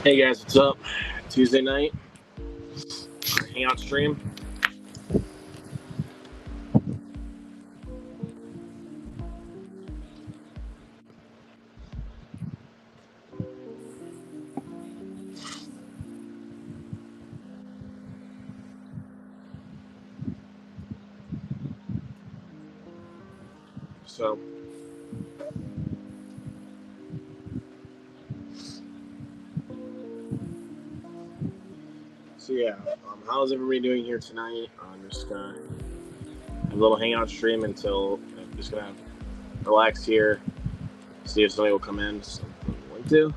Hey guys, what's up? Tuesday night, Hangout stream. So yeah, how's everybody doing here tonight? I'm just gonna have a little Hangout stream until I'm just gonna relax here, see if somebody will come in. So I'm going to.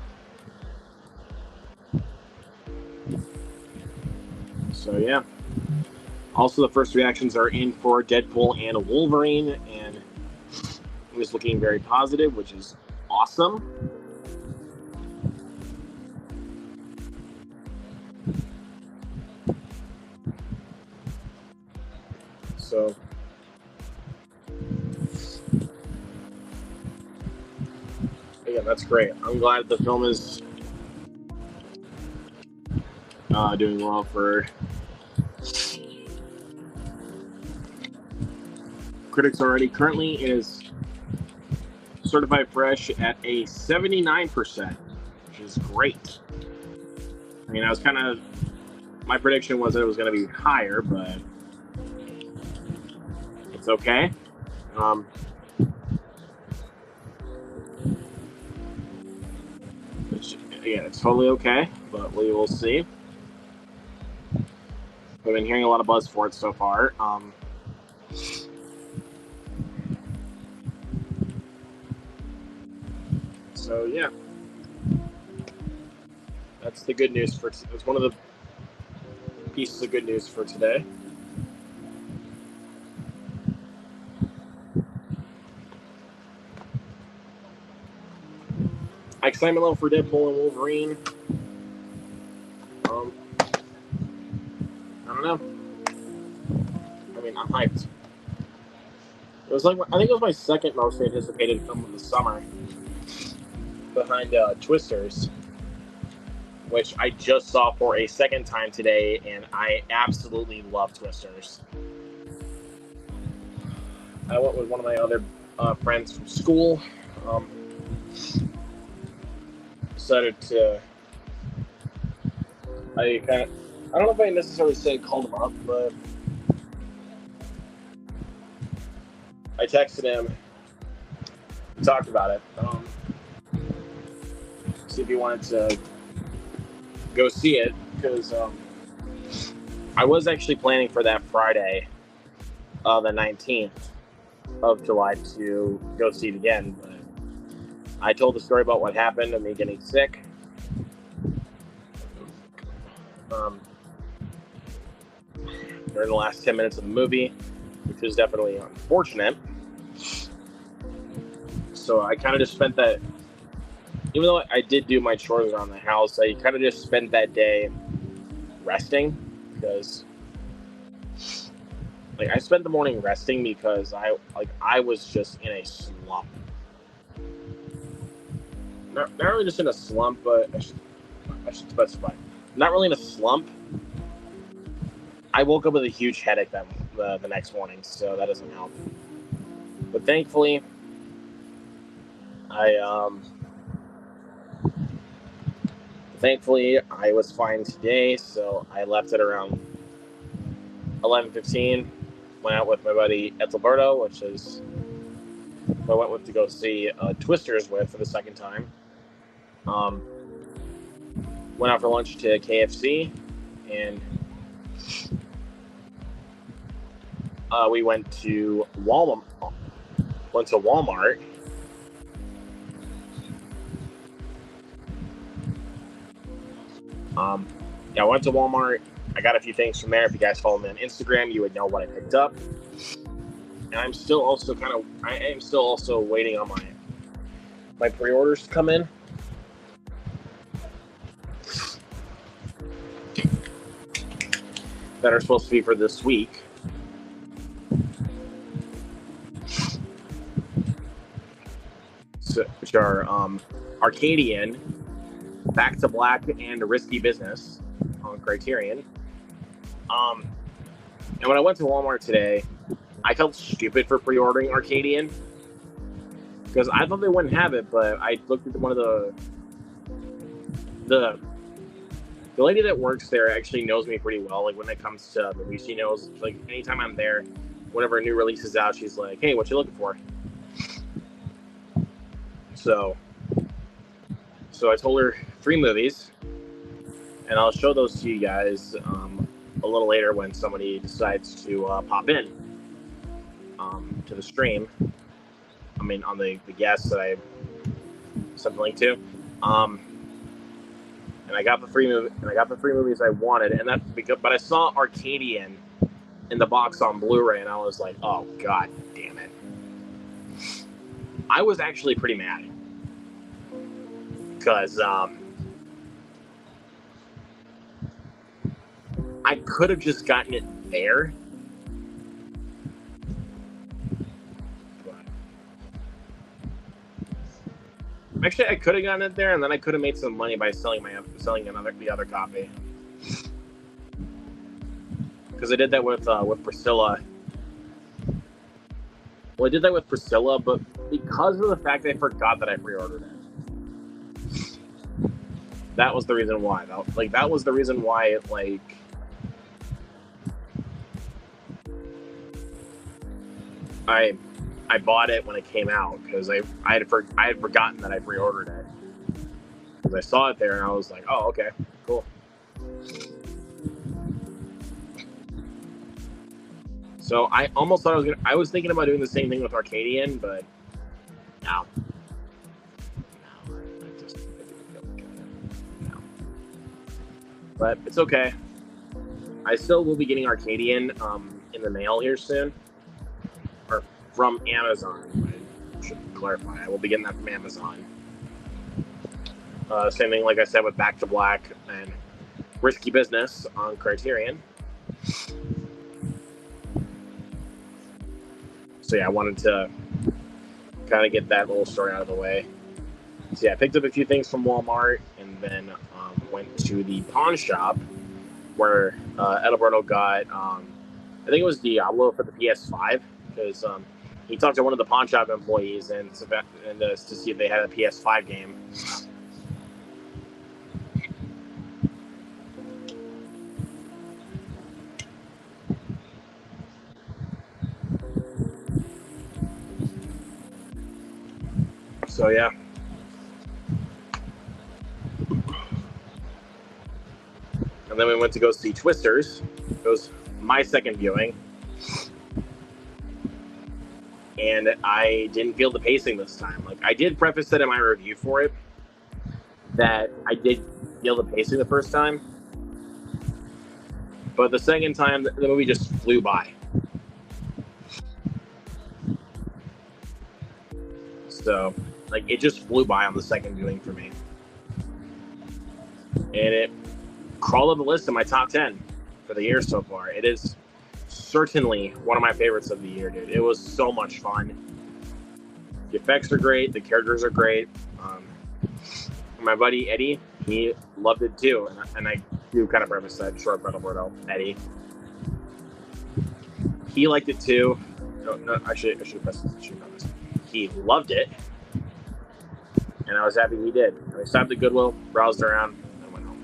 So yeah. Also, the first reactions are in for Deadpool and Wolverine, and it was looking very positive, which is awesome. So yeah, that's great. I'm glad the film is doing well for critics already. Currently is certified fresh at a 79%, which is great. I mean, I was kind of, my prediction was that it was going to be higher, but it's okay. Again, it's totally okay, but we will see. I've been hearing a lot of buzz for it so far. So yeah, that's the good news for. It's one of the pieces of good news for today. Excitement level for Deadpool and Wolverine. I don't know. I mean, I'm hyped. It was like, I think it was my second most anticipated film of the summer, behind Twisters, which I just saw for a second time today, and I absolutely love Twisters. I went with one of my other friends from school. Decided to. I don't know if I necessarily say called him up, but I texted him. We talked about it. See if he wanted to go see it, because I was actually planning for that Friday, the 19th of July, to go see it again, but I told the story about what happened and me getting sick. During the last 10 minutes of the movie, which is definitely unfortunate. So I kind of just spent that, even though I did do my chores around the house, I kind of just spent that day resting, because I spent the morning resting because I was just in a slump. Not really just in a slump, but I should specify. Not really in a slump. I woke up with a huge headache the next morning, so that doesn't help. But thankfully, I was fine today, so I left at around 11:15. Went out with my buddy Ethelberto, which is who I went with to go see Twisters with for the second time. Went out for lunch to KFC, and we went to Walmart. I went to Walmart. I got a few things from there. If you guys follow me on Instagram, you would know what I picked up. And I am still also waiting on my pre-orders to come in. That are supposed to be for this week. So, which are Arcadian, Back to Black and Risky Business on Criterion. And when I went to Walmart today, I felt stupid for pre-ordering Arcadian because I thought they wouldn't have it, but I looked at one of the lady that works there actually knows me pretty well. Like when it comes to movies, she knows. Like anytime I'm there, whenever a new release is out, she's like, "Hey, what you looking for?" So I told her 3 movies, and I'll show those to you guys a little later when somebody decides to pop in to the stream. I mean, on the guests that I sent the link to. And I got the 3 movies I wanted, and that's because. But I saw Arcadian in the box on Blu-ray, and I was like, "Oh God damn it!" I was actually pretty mad because I could have just gotten it there. Actually, I could have gotten it there, and then I could have made some money by selling the other copy. Because I did that with Priscilla. Well, I did that with Priscilla, but because of the fact that I forgot that I pre-ordered it, that was the reason why. That was the reason why I bought it when it came out because I had forgotten that I pre-ordered it because I saw it there and I was like, oh, okay, cool. So I almost thought I was thinking about doing the same thing with Arcadian, but no. But it's okay. I still will be getting Arcadian in the mail here soon. Or from Amazon. I should clarify. I will be getting that from Amazon. Same thing, like I said, with Back to Black and Risky Business on Criterion. So yeah, I wanted to kind of get that little story out of the way. So yeah, I picked up a few things from Walmart and then went to the pawn shop where Edalberto got, I think it was Diablo for the PS5 because he talked to one of the pawn shop employees and to see if they had a PS5 game. So yeah. And then we went to go see Twisters. It was my second viewing. And I didn't feel the pacing this time. Like, I did preface it in my review for it that I did feel the pacing the first time. But the second time, the movie just flew by. So, like, it just flew by on the second viewing for me. And it crawled up the list in my top 10 for the year so far. It is certainly one of my favorites of the year, dude. It was so much fun. The effects are great. The characters are great. My buddy Eddie, he loved it too. And I do kind of preface that short but Alberto, Eddie. He liked it too. No, I should preface this. He loved it. And I was happy he did. I stopped at Goodwill, browsed around, and went home.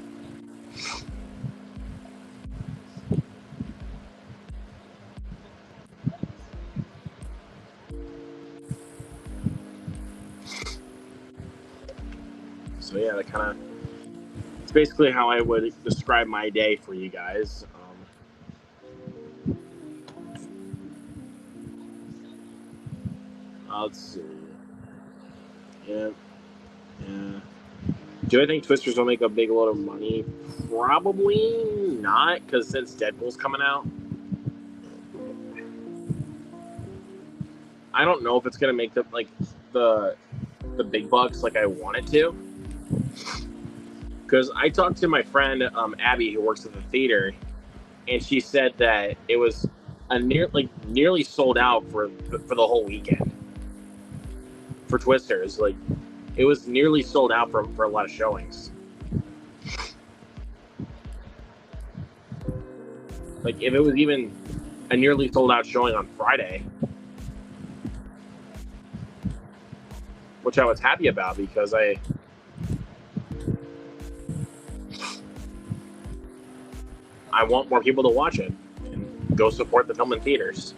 So yeah, that kind of, it's basically how I would describe my day for you guys. Let's see. Yeah. Do I think Twisters will make a big load of money? Probably not, because since Deadpool's coming out, I don't know if it's gonna make the big bucks like I want it to. Because I talked to my friend Abby, who works at the theater, and she said that it was nearly sold out for the whole weekend for Twisters. Like, it was nearly sold out for a lot of showings. Like, if it was even a nearly sold out showing on Friday, which I was happy about because I want more people to watch it and go support the film in theaters.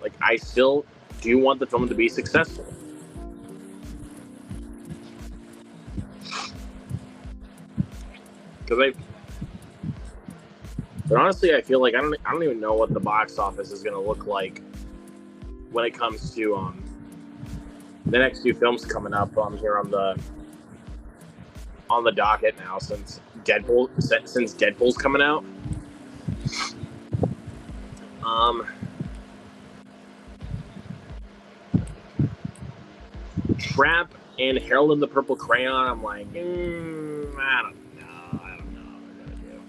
Like, I still do want the film to be successful. But honestly, I feel like I don't even know what the box office is going to look like when it comes to the next few films coming up here on the docket now, since Deadpool's coming out. Trap and Harold and the Purple Crayon, I'm like, I don't know what they're gonna do.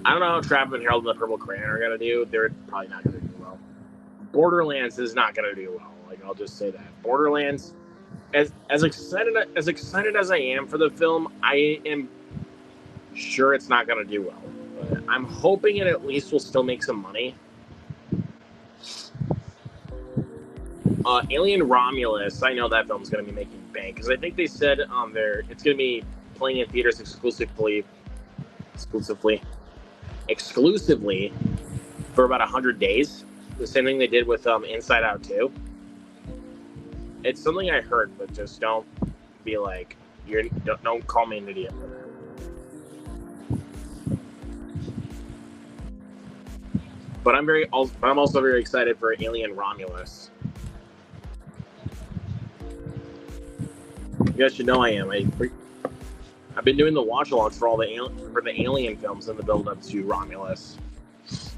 I don't know how Trap and Harold and the Purple Crayon are gonna do. They're probably not gonna do well. Borderlands is not gonna do well. Like, I'll just say that. Borderlands, as excited as I am for the film, I am sure it's not gonna do well. But I'm hoping it at least will still make some money. Alien Romulus, I know that film's gonna be making bank because I think they said it's gonna be playing in theaters exclusively for about 100 days. The same thing they did with Inside Out 2. It's something I heard, but just don't be like, don't call me an idiot for that. But I'm also very excited for Alien Romulus. You guys should know I am. I've been doing the watch-alongs for the Alien films in the build-up to Romulus. As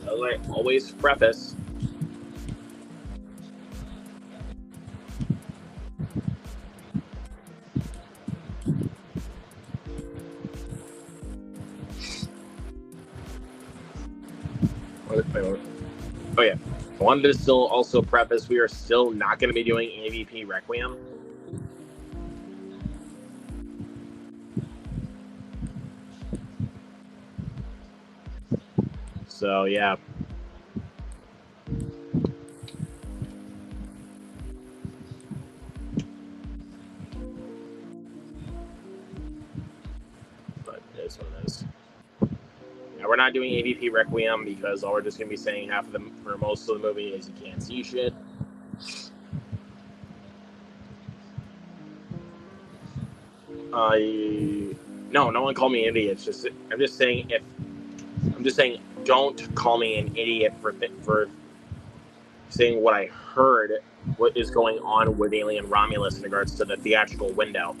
I always preface, oh yeah, I wanted to still also preface, we are still not going to be doing AVP Requiem. So yeah. But it is what it is. Yeah, we're not doing AVP Requiem because all we're just going to be saying half of them for most of the movie is you can't see shit. No one called me an idiot. I'm just saying don't call me an idiot for saying what I heard, what is going on with Alien Romulus in regards to the theatrical window.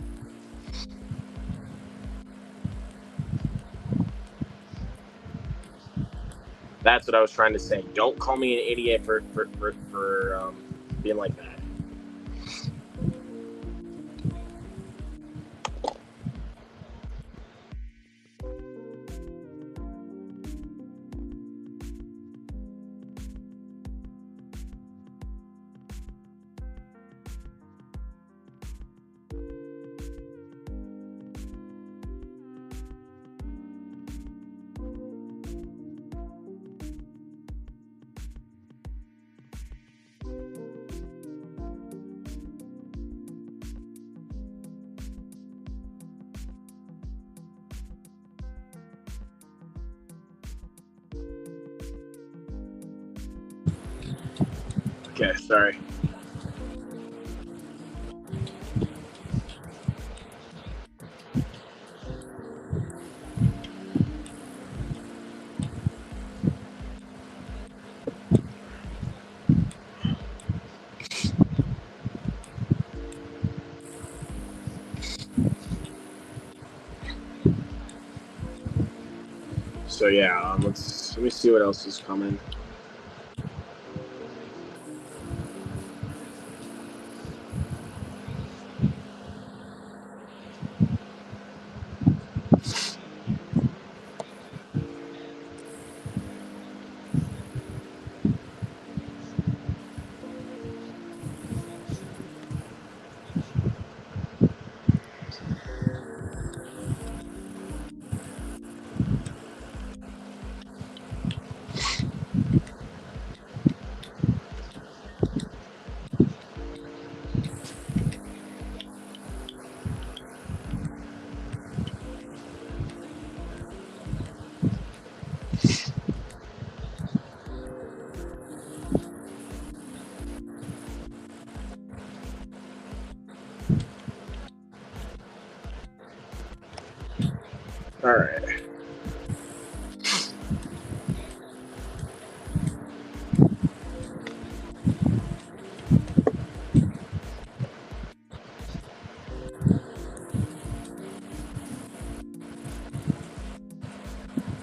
That's what I was trying to say. Don't call me an idiot for being like that. Okay, sorry. So yeah, let me see what else is coming.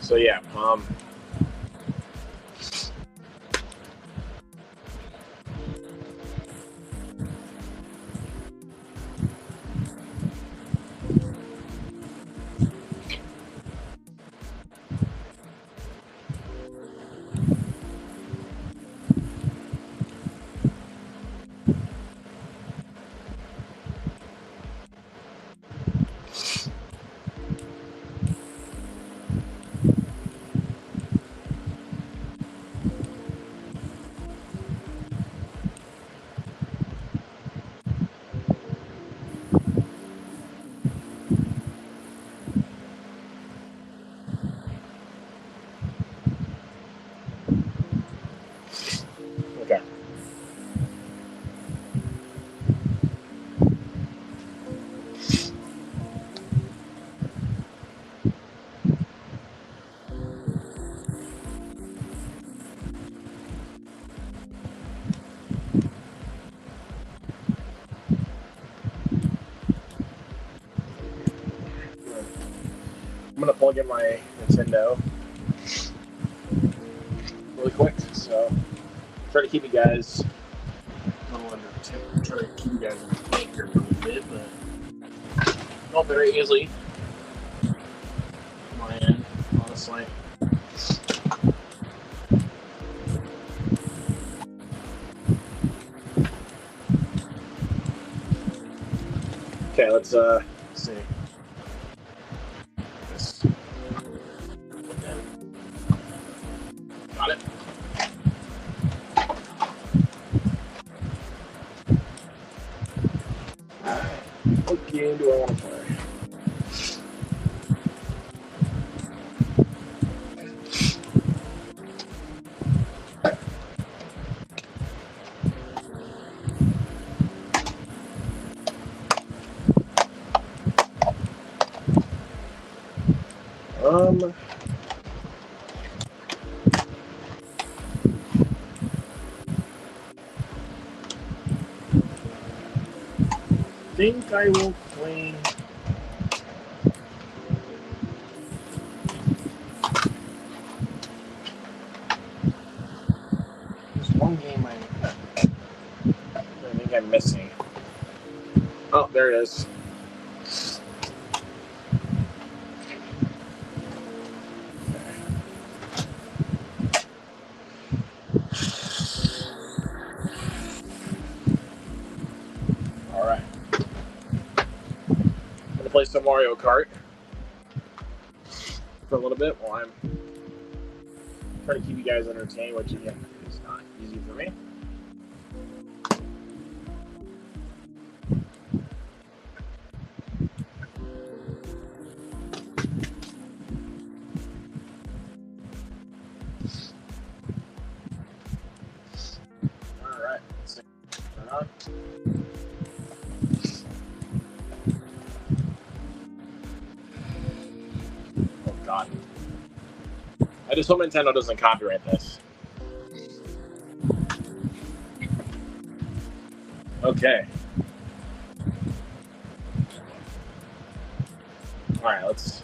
So yeah, okay. I'm gonna plug in my Nintendo really quick. So try to keep you guys a little under. Try to keep you guys entertained here for a little bit, but not very easily. On my end, honestly. Okay, let's see. This. Got it. What game do I want to play? I think I will play. There's one game I think I'm missing. Oh, there it is. Alright. I'm gonna play some Mario Kart for a little bit while I'm trying to keep you guys entertained, which again is not easy for me. Alright, let's see. Turn on. Oh god. I just hope Nintendo doesn't copyright this. Okay. Alright, let's.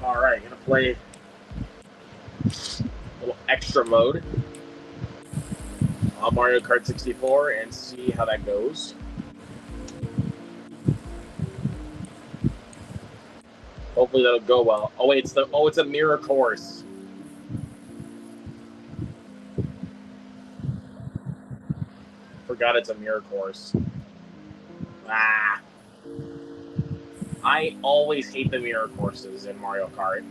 Alright, gonna play a little extra mode on Mario Kart 64 and see how that goes. Hopefully that'll go well. Oh wait, it's a mirror course. Forgot it's a mirror course. Ah. I always hate the mirror courses in Mario Kart.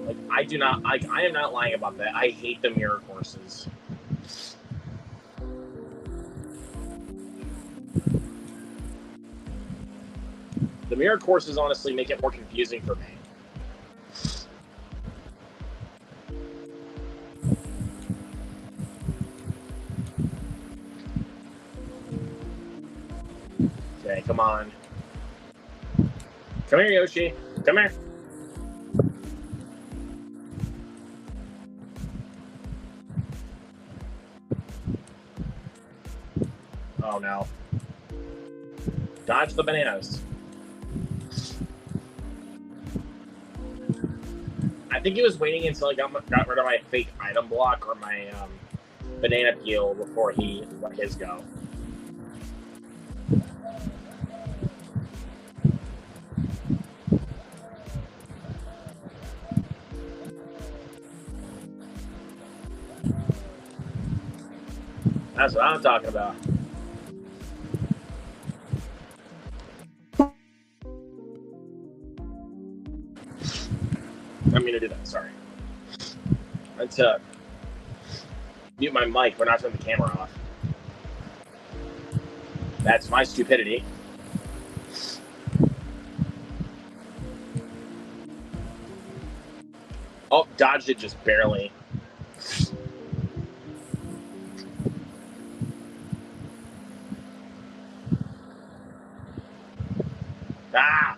Like I am not lying about that. I hate the mirror courses. The mirror courses honestly make it more confusing for me. Okay, come on. Come here, Yoshi. Come here. Oh no. Dodge the bananas. I think he was waiting until I got rid of my fake item block or my banana peel before he let his go. That's what I'm talking about. I mean to do that, sorry. Let's mute my mic, we're not turning the camera off. That's my stupidity. Oh, dodged it just barely. Ah!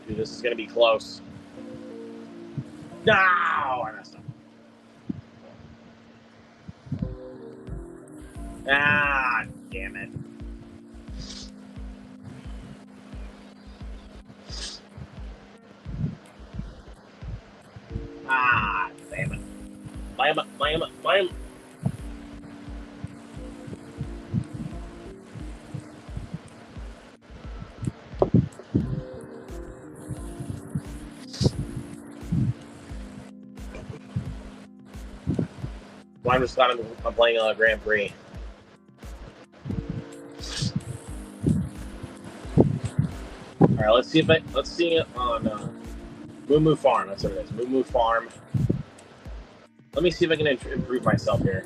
Dude, this is gonna be close. No! I messed up. Ah, damn it. Ah, damn it. Blam. Well, I'm just glad I'm playing a Grand Prix. Alright, let's see it on Moo Moo Farm. That's what it is. Moo Moo Farm. Let me see if I can improve myself here.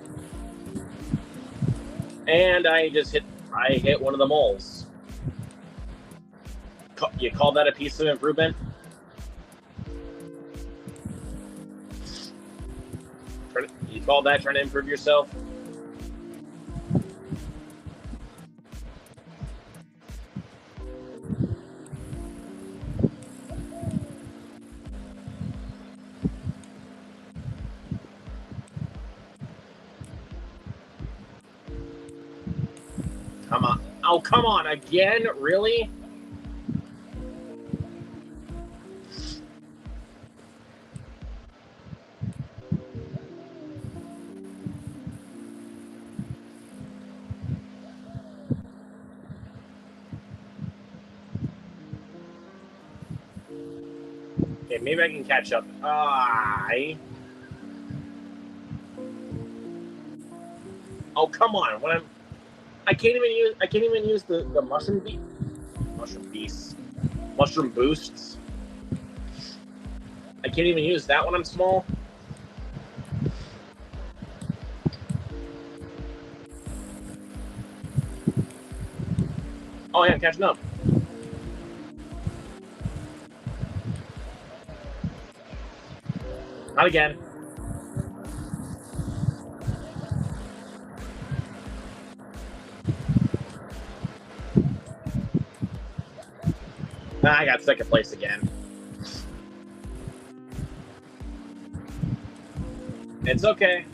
And I hit one of the moles. You call that a piece of improvement? You call that trying to improve yourself? Come on. Oh, come on. Again? Really? Okay, maybe I can catch up. Oh, come on. When I can't even use the mushroom boosts. I can't even use that when I'm small. Oh yeah, I'm catching up. Not again. Nah, I got second place again. It's okay.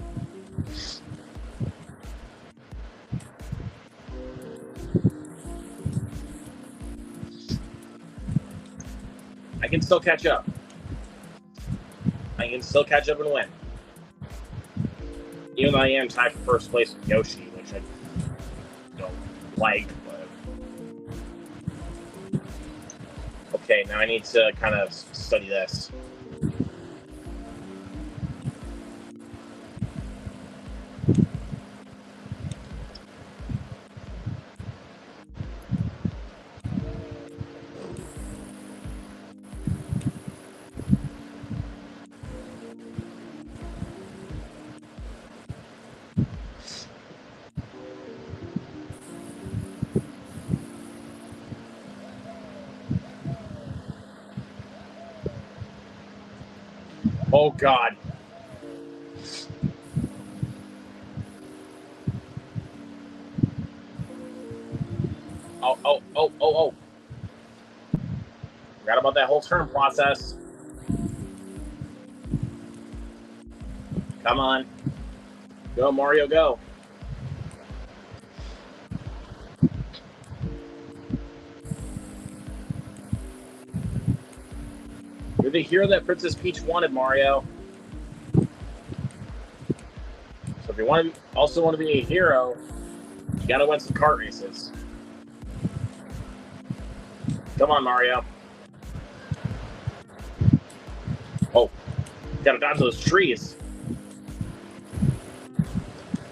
I can still catch up. I can still catch up and win. Even though I am tied for first place with Yoshi, which I don't like, but... Okay, now I need to kind of study this. Oh, God. Oh. Forgot about that whole turn process. Come on. Go, Mario, go. You're the hero that Princess Peach wanted, Mario. So if you also want to be a hero, you gotta win some kart races. Come on, Mario. Oh, gotta dodge those trees.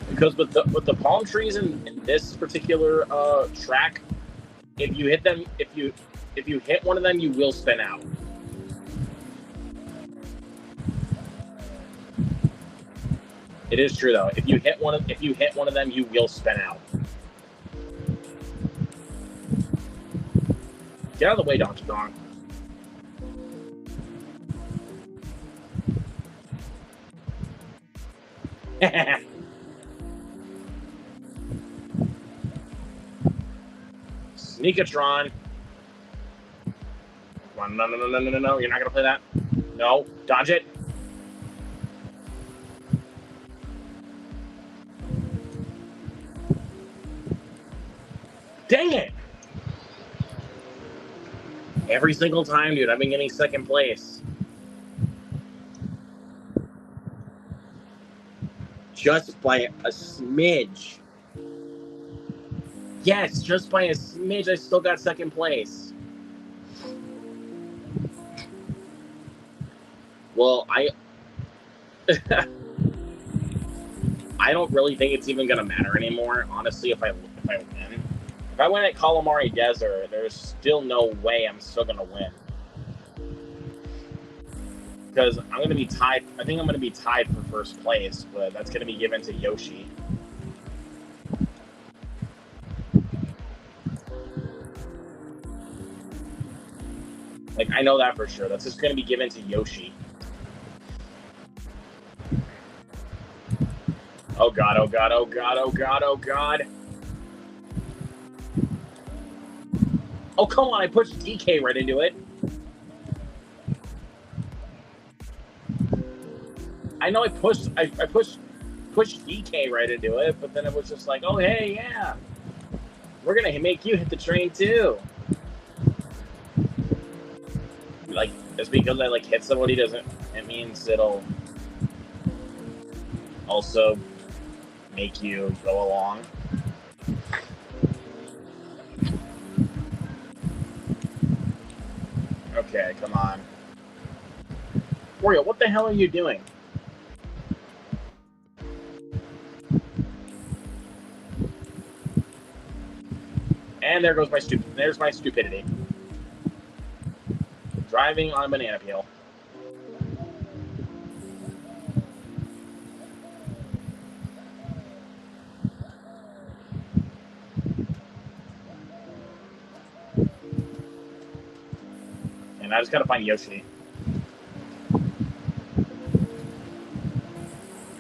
Because with the palm trees in this particular track, if you hit them, if you hit one of them, you will spin out. It is true though. If you hit one of them, you will spin out. Get out of the way, Donkey Kong. Sneakatron. Come on, no. You're not gonna play that? No. Dodge it. Dang it! Every single time, dude, I've been getting second place. Just by a smidge. Yes, just by a smidge, I still got second place. Well, I don't really think it's even gonna matter anymore, honestly, if I win. If I win at Calamari Desert, there's still no way I'm still gonna win. Because I'm gonna be tied. I think I'm gonna be tied for first place, but that's gonna be given to Yoshi. Like, I know that for sure. That's just gonna be given to Yoshi. Oh god, oh god, oh god, oh god, oh god. Oh, come on, I pushed DK right into it. I know I pushed DK right into it, but then it was just like, oh, hey, yeah. We're going to make you hit the train, too. Like, just because I, like, hit somebody doesn't... It means it'll also make you go along. Okay, come on. Wario, what the hell are you doing? And there goes there's my stupidity. Driving on a banana peel. And I just gotta find Yoshi.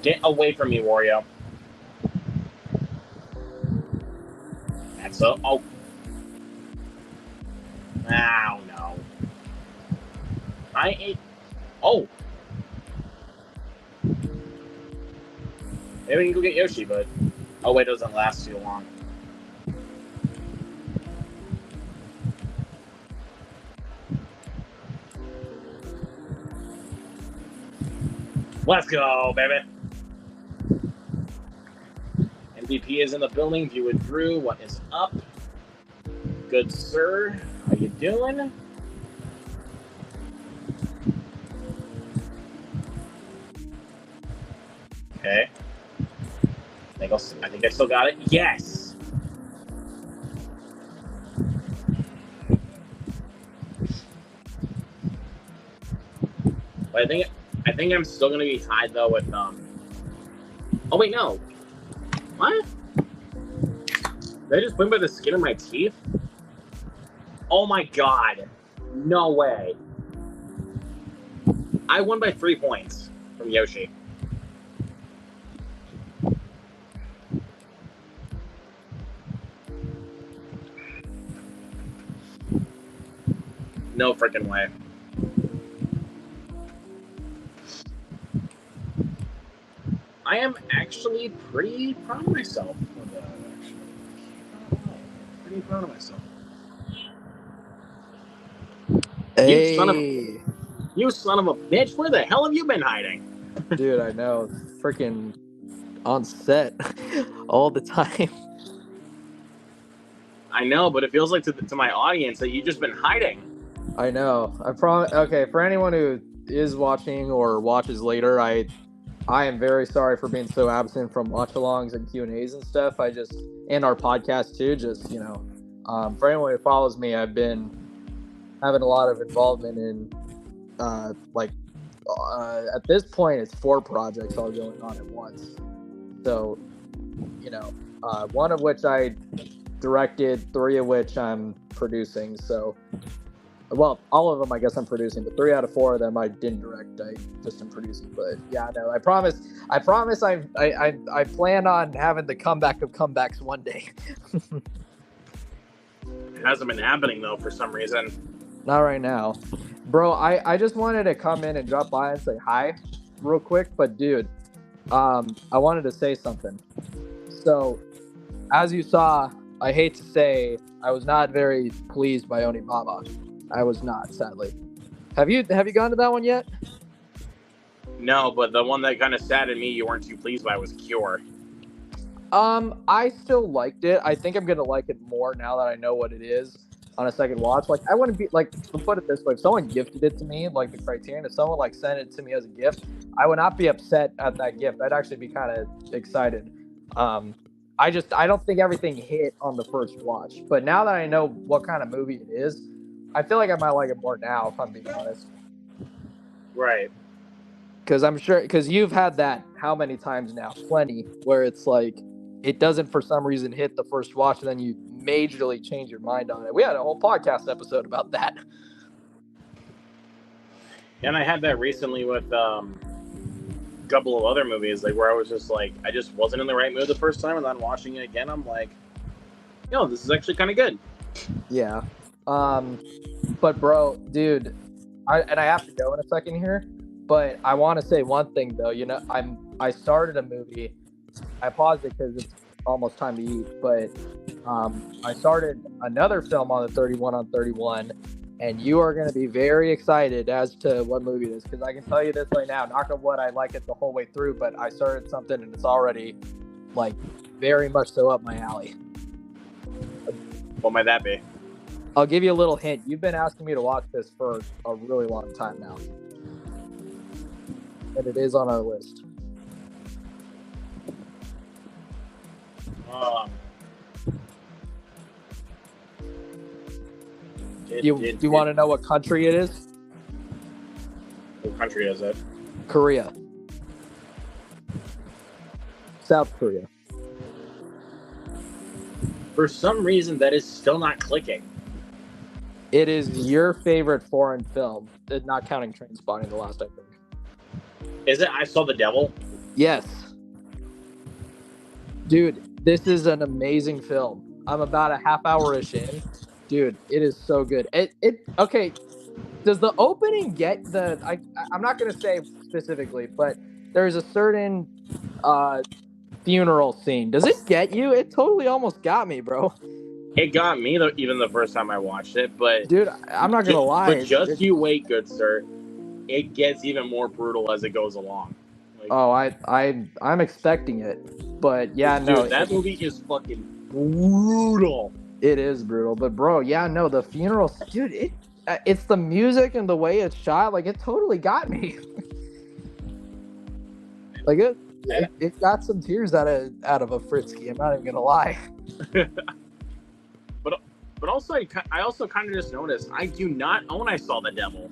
Get away from me, Wario. That's so... Oh. Oh, no. I ate... Oh. Maybe we can go get Yoshi, but... Oh, wait, it doesn't last too long. Let's go, baby. MVP is in the building. View it through. What is up? Good sir. How you doing? Okay. I think I still got it. Yes. But I think I'm still gonna be tied though with Oh wait, no. What? Did I just win by the skin of my teeth? Oh my god. No way. I won by 3 points from Yoshi. No freaking way. I am actually pretty proud of myself for that, actually. Pretty proud of myself. Hey. You son of a bitch, where the hell have you been hiding? Dude, I know. Freaking on set all the time. I know, but it feels like to my audience that you've just been hiding. I know. Okay, for anyone who is watching or watches later, I am very sorry for being so absent from watch-alongs and Q&As and stuff. And our podcast too, just, for anyone who follows me, I've been having a lot of involvement in at this point it's 4 projects all going on at once. So, one of which I directed, 3 of which I'm producing. So, well, all of them I guess I'm producing, but 3 out of 4 of them I didn't direct. I just am producing. But yeah, no, I promise I plan on having the comeback of comebacks one day. It hasn't been happening though for some reason. Not right now. Bro, I just wanted to come in and drop by and say hi real quick, but dude, I wanted to say something. So, as you saw, I hate to say, I was not very pleased by Onibaba. I was not, sadly. Have you gone to that one yet? No, but the one that kind of saddened me you weren't too pleased by was Cure. I still liked it. I think I'm gonna like it more now that I know what it is on a second watch. Like, I wouldn't be like, to put it this way, if someone gifted it to me, like the Criterion, if someone like sent it to me as a gift, I would not be upset at that gift. I'd actually be kind of excited. I don't think everything hit on the first watch, but now that I know what kind of movie it is, I feel like I might like it more now, if I'm being honest. Right. Because you've had that how many times now? Plenty, where it's like, it doesn't for some reason hit the first watch, and then you majorly change your mind on it. We had a whole podcast episode about that. And I had that recently with a couple of other movies, like where I was just like, I just wasn't in the right mood the first time, and then watching it again, I'm like, this is actually kind of good. Yeah. But bro, dude, I have to go in a second here, but I want to say one thing though. I started a movie. I paused it because it's almost time to eat, but I started another film on the 31 on 31, and you are going to be very excited as to what movie it is, because I can tell you this right now, knock on wood, I like it the whole way through, but I started something and it's already like very much so up my alley. What might that be? I'll give you a little hint. You've been asking me to watch this for a really long time now, and it is on our list. Do you want to know what country it is? What country is it? Korea. South Korea. For some reason, that is still not clicking. It is your favorite foreign film, not counting Trainspotting, the last, I think. Is it I Saw the Devil? Yes. Dude, this is an amazing film. I'm about a half hour-ish in. Dude, it is so good. Okay, does the opening get I'm not going to say specifically, but there's a certain funeral scene. Does it get you? It totally almost got me, bro. It got me even the first time I watched it, but dude, I'm not gonna lie. But you wait, good sir. It gets even more brutal as it goes along. I'm expecting it, but yeah, dude, no. That movie is fucking brutal. It is brutal, but bro, yeah, no, the funeral, dude, it's the music and the way it's shot, like it totally got me. Like it got some tears out of a Fritzky. I'm not even gonna lie. But also, I also kind of just noticed I do not own I Saw the Devil.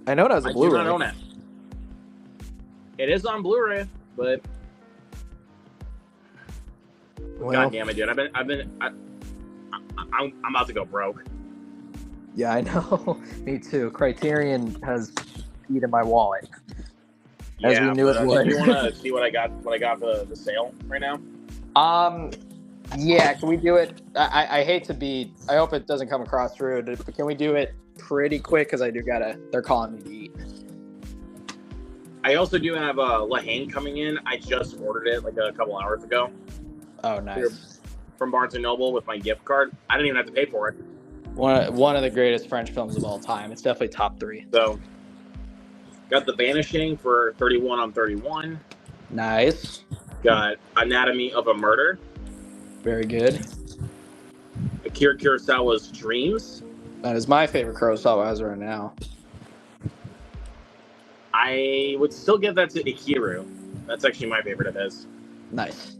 I know it has a Blu-ray. I do not own it. It is on Blu-ray, but God damn it, dude! I'm about to go broke. Yeah, I know. Me too. Criterion has eaten my wallet, as we knew it would. Do you want to see what I got? What I got for the sale right now? Yeah, can we do it? I hate to be. I hope it doesn't come across rude, but can we do it pretty quick because they're calling me to eat. I also do have Lahane coming in. I just ordered it like a couple hours ago. Oh, nice. From Barnes & Noble with my gift card. I didn't even have to pay for it. One of the greatest French films of all time. It's definitely top 3. So, got The Vanishing for 31 on 31. Nice. Got Anatomy of a Murder. Very good. Akira Kurosawa's Dreams. That is my favorite Kurosawa as of right now. I would still give that to Ikiru. That's actually my favorite of his. Nice.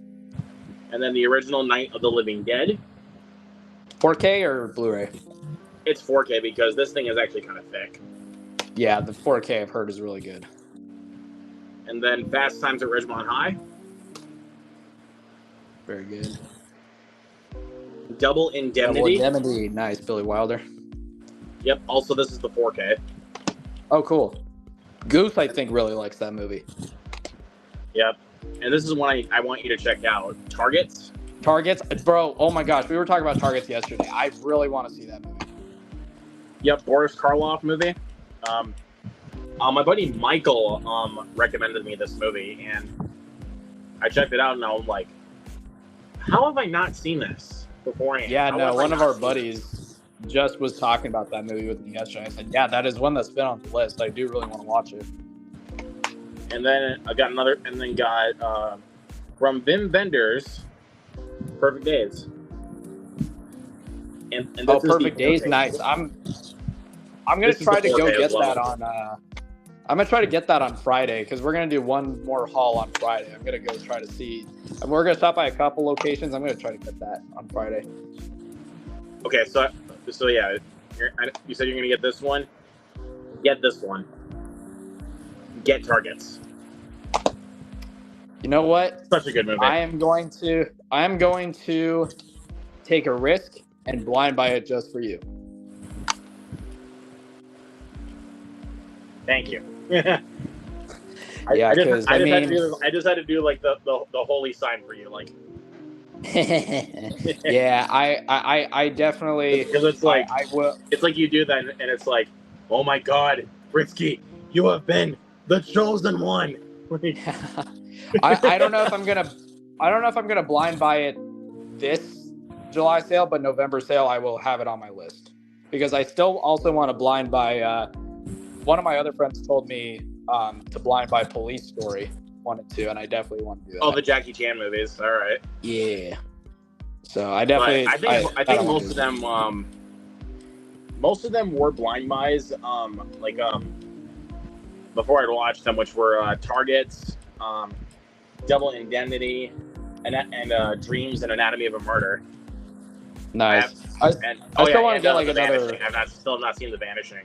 And then the original Night of the Living Dead. 4K or Blu-ray? It's 4K because this thing is actually kind of thick. Yeah, the 4K I've heard is really good. And then Fast Times at Ridgemont High. Very good. Double Indemnity. Double Indemnity. Nice. Billy Wilder. Yep. Also, this is the 4K. Oh, cool. Goose, I think, really likes that movie. Yep. And this is one I want you to check out. Targets. Targets? Bro, oh my gosh. We were talking about Targets yesterday. I really want to see that movie. Yep. Boris Karloff movie. My buddy Michael recommended me this movie, and I checked it out, and I was like, how have I not seen this beforehand? Yeah, no, one of our buddies just was talking about that movie with me yesterday. I said, yeah, that is one that's been on the list. I do really want to watch it. And then I got another, and then got from Wim Wenders, Perfect Days. And this Perfect Days, nice. I'm gonna try to go get that on. I'm gonna try to get that on Friday because we're gonna do one more haul on Friday. I'm gonna go try to see, and we're gonna stop by a couple locations. I'm gonna try to get that on Friday. Okay, so yeah, you said you're gonna get this one. Get this one. Get Targets. You know what? Such a good movie. I am going to take a risk and blind buy it just for you. Thank you. Yeah, I just had to do like the holy sign for you, like. Yeah, I definitely, because it's like I will. It's like you do that, and it's like, oh my God, Britsky, you have been the chosen one. I don't know if I'm gonna blind buy it this July sale, but November sale I will have it on my list because I still also want to blind buy. One of my other friends told me to blind buy Police Story 1 and 2, and I definitely want to do that. Oh, the Jackie Chan movies. All right. Yeah. So I definitely. But I think most of them were blind buys. Before I'd watched them, which were Targets, Double Indemnity, and Dreams and Anatomy of a Murder. Nice. I still want to get like another. Still have not seen The Vanishing.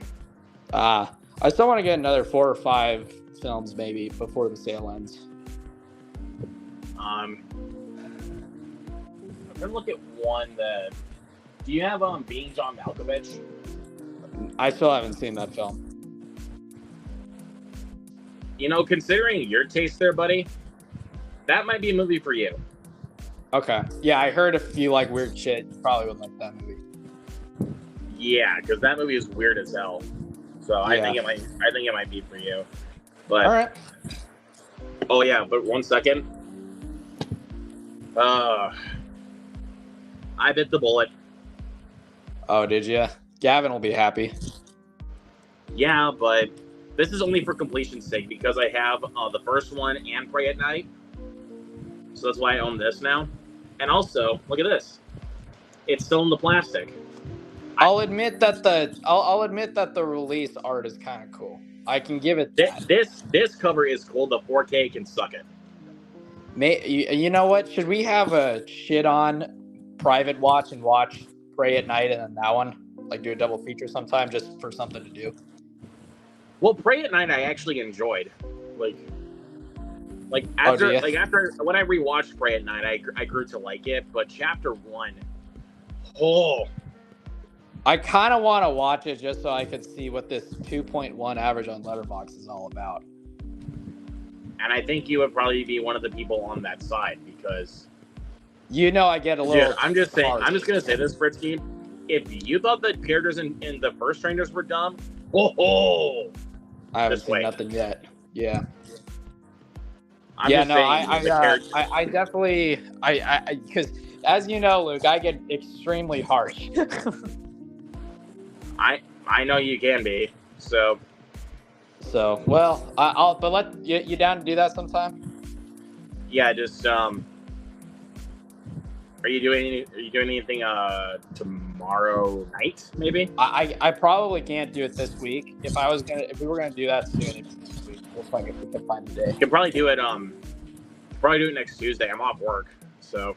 I still want to get another 4 or 5 films maybe before the sale ends. I'm gonna look at one that. Do you have Being John Malkovich? I still haven't seen that film. You know, considering your taste there, buddy, that might be a movie for you. Okay. Yeah, I heard if you like weird shit, you probably would like that movie. Yeah, because that movie is weird as hell. So I think it might be for you. But all right. Oh yeah, but 1 second. I bit the bullet. Oh, did you? Gavin will be happy. Yeah, but this is only for completion's sake because I have the first one and Pray at Night. So that's why I own this now. And also, look at this. It's still in the plastic. I'll admit that the release art is kind of cool. I can give it that. This cover is cool. The 4K can suck it. You know what? Should we have a shit on private watch and watch Pray at Night and then that one? Like do a double feature sometime just for something to do. Well, Pray at Night I actually enjoyed. Like after when I rewatched Pray at Night, I grew to like it. But Chapter 1, I kind of want to watch it just so I can see what this 2.1 average on Letterboxd is all about. And I think you would probably be one of the people on that side because I get a little. Yeah, I'm just gonna say this, Britsky. if you thought the characters in the first Strangers were dumb, I haven't seen nothing yet. Yeah. I'm just saying the character. I definitely, because as you know, Luke, I get extremely harsh. I know you can be. So well, but let you down to do that sometime. yeah, just Are you doing anything tomorrow night? Maybe. I probably can't do it this week. If we were gonna do that soon, it'd be next week. We'll find if we can find a day. You can probably do it. Probably do it next Tuesday. I'm off work, so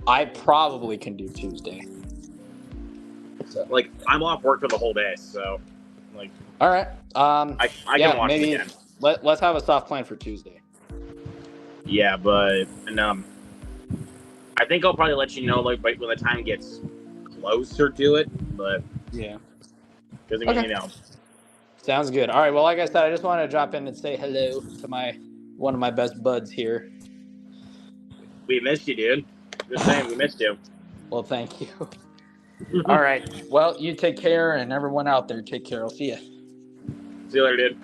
I probably can do Tuesday. So like I'm off work for the whole day, so like. All right. I can watch it again. Let's have a soft plan for Tuesday. Yeah, but I think I'll probably let you know like when the time gets closer to it. But yeah, because I mean, you know. Sounds good. All right. Well, like I said, I just wanted to drop in and say hello to one of my best buds here. We missed you, dude. Just saying, we missed you. Well, thank you. All right. Well, you take care, and everyone out there, take care. I'll see you. See you later, dude.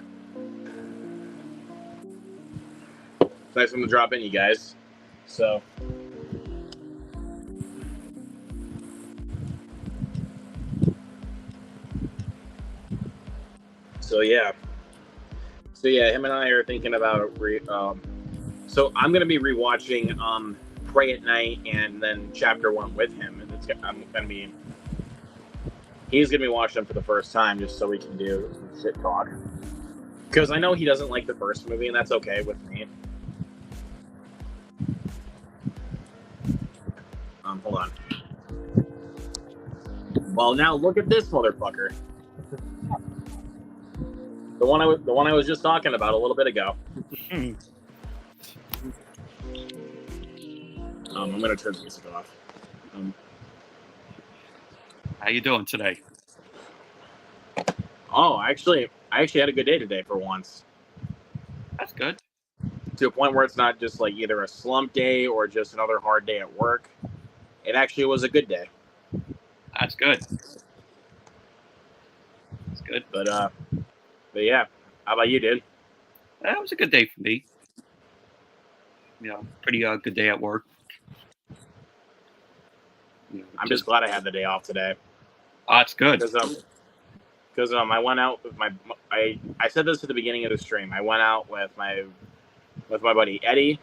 It's nice one to drop in, you guys. So. So yeah, him and I are thinking about so I'm gonna be rewatching Pray at Night and then Chapter 1 with him, and he's gonna be watching them for the first time just so we can do some shit talk. Because I know he doesn't like the first movie, and that's okay with me. Hold on. Well, now look at this motherfucker. The one I was just talking about a little bit ago. I'm gonna turn the music off. How you doing today? Oh, I actually had a good day today for once. That's good. To a point where it's not just like either a slump day or just another hard day at work. It actually was a good day. That's good. That's good. But yeah. How about you, dude? That was a good day for me. You know, pretty good day at work. You know, I'm just glad I had the day off today. Oh, that's good. Because I went out with I said this at the beginning of the stream. I went out with my buddy Eddie.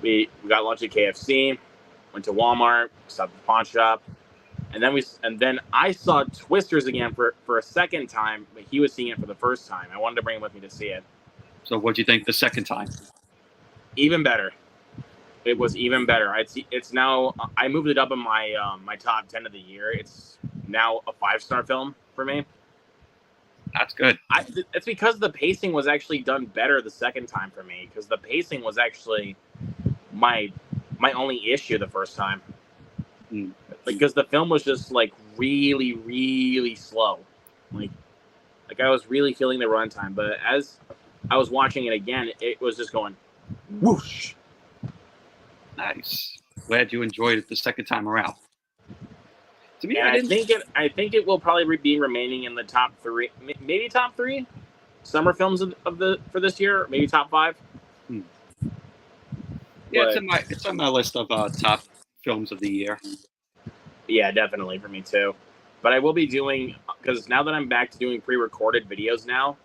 We got lunch at KFC, went to Walmart, stopped at the pawn shop, and then I saw Twisters again for a second time, but he was seeing it for the first time. I wanted to bring him with me to see it. So what'd you think the second time? Even better. It was even better. It's now. I moved it up in my my top 10 of the year. It's now a 5-star film for me. That's good. It's because the pacing was actually done better the second time for me. Because the pacing was actually my only issue the first time. Because the film was just like really, really slow. Like I was really feeling the runtime. But as I was watching it again, it was just going whoosh. Nice. Glad you enjoyed it the second time around. To me, yeah, I think it will probably be remaining in the top 3, maybe top 3 summer films for this year, maybe top 5. Yeah, it's on my list of top films of the year. Yeah, definitely for me too. But I will be doing, because now that I'm back to doing pre-recorded videos now,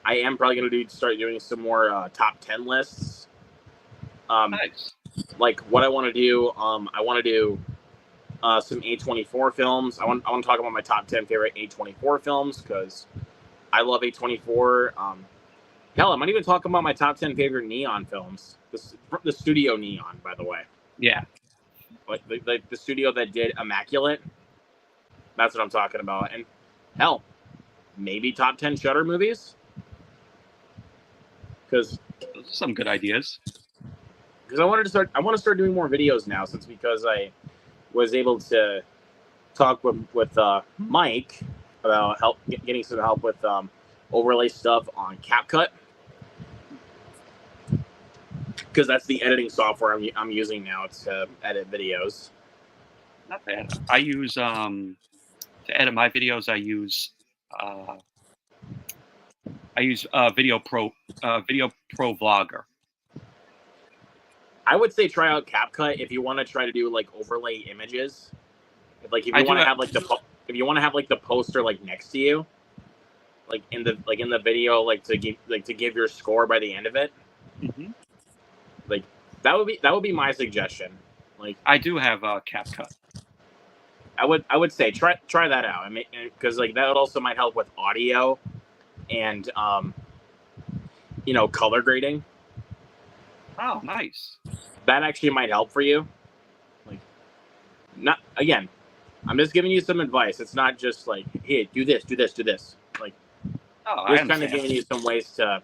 I am probably going to start doing some more top 10 lists. Nice. Like what I want to do, I want to do some A24 films. I want to talk about my top 10 favorite A24 films because I love A24. Hell, I might even talk about my top 10 favorite Neon films. The studio Neon, by the way. Yeah. Like the studio that did Immaculate. That's what I'm talking about. And hell, maybe top 10 Shudder movies. Because those are some good ideas. Because I want to start doing more videos now, because I was able to talk with Mike about getting some help with overlay stuff on CapCut, because that's the editing software I'm using now to edit videos. Not bad. I use to edit my videos. I use Video Pro Vlogger. I would say try out CapCut if you want to try to do like overlay images. If I you do want to have- have like the poster like next to you, like in the video, like to give your score by the end of it. Mhm. Like that would be my suggestion. Like I do have CapCut. I would say try that out. I mean, because like that also might help with audio and color grading. Oh, nice. That actually might help for you. Like, not again. I'm just giving you some advice. It's not just like, hey, do this, do this, do this. Like, Oh, I just kind of understand. giving you some ways to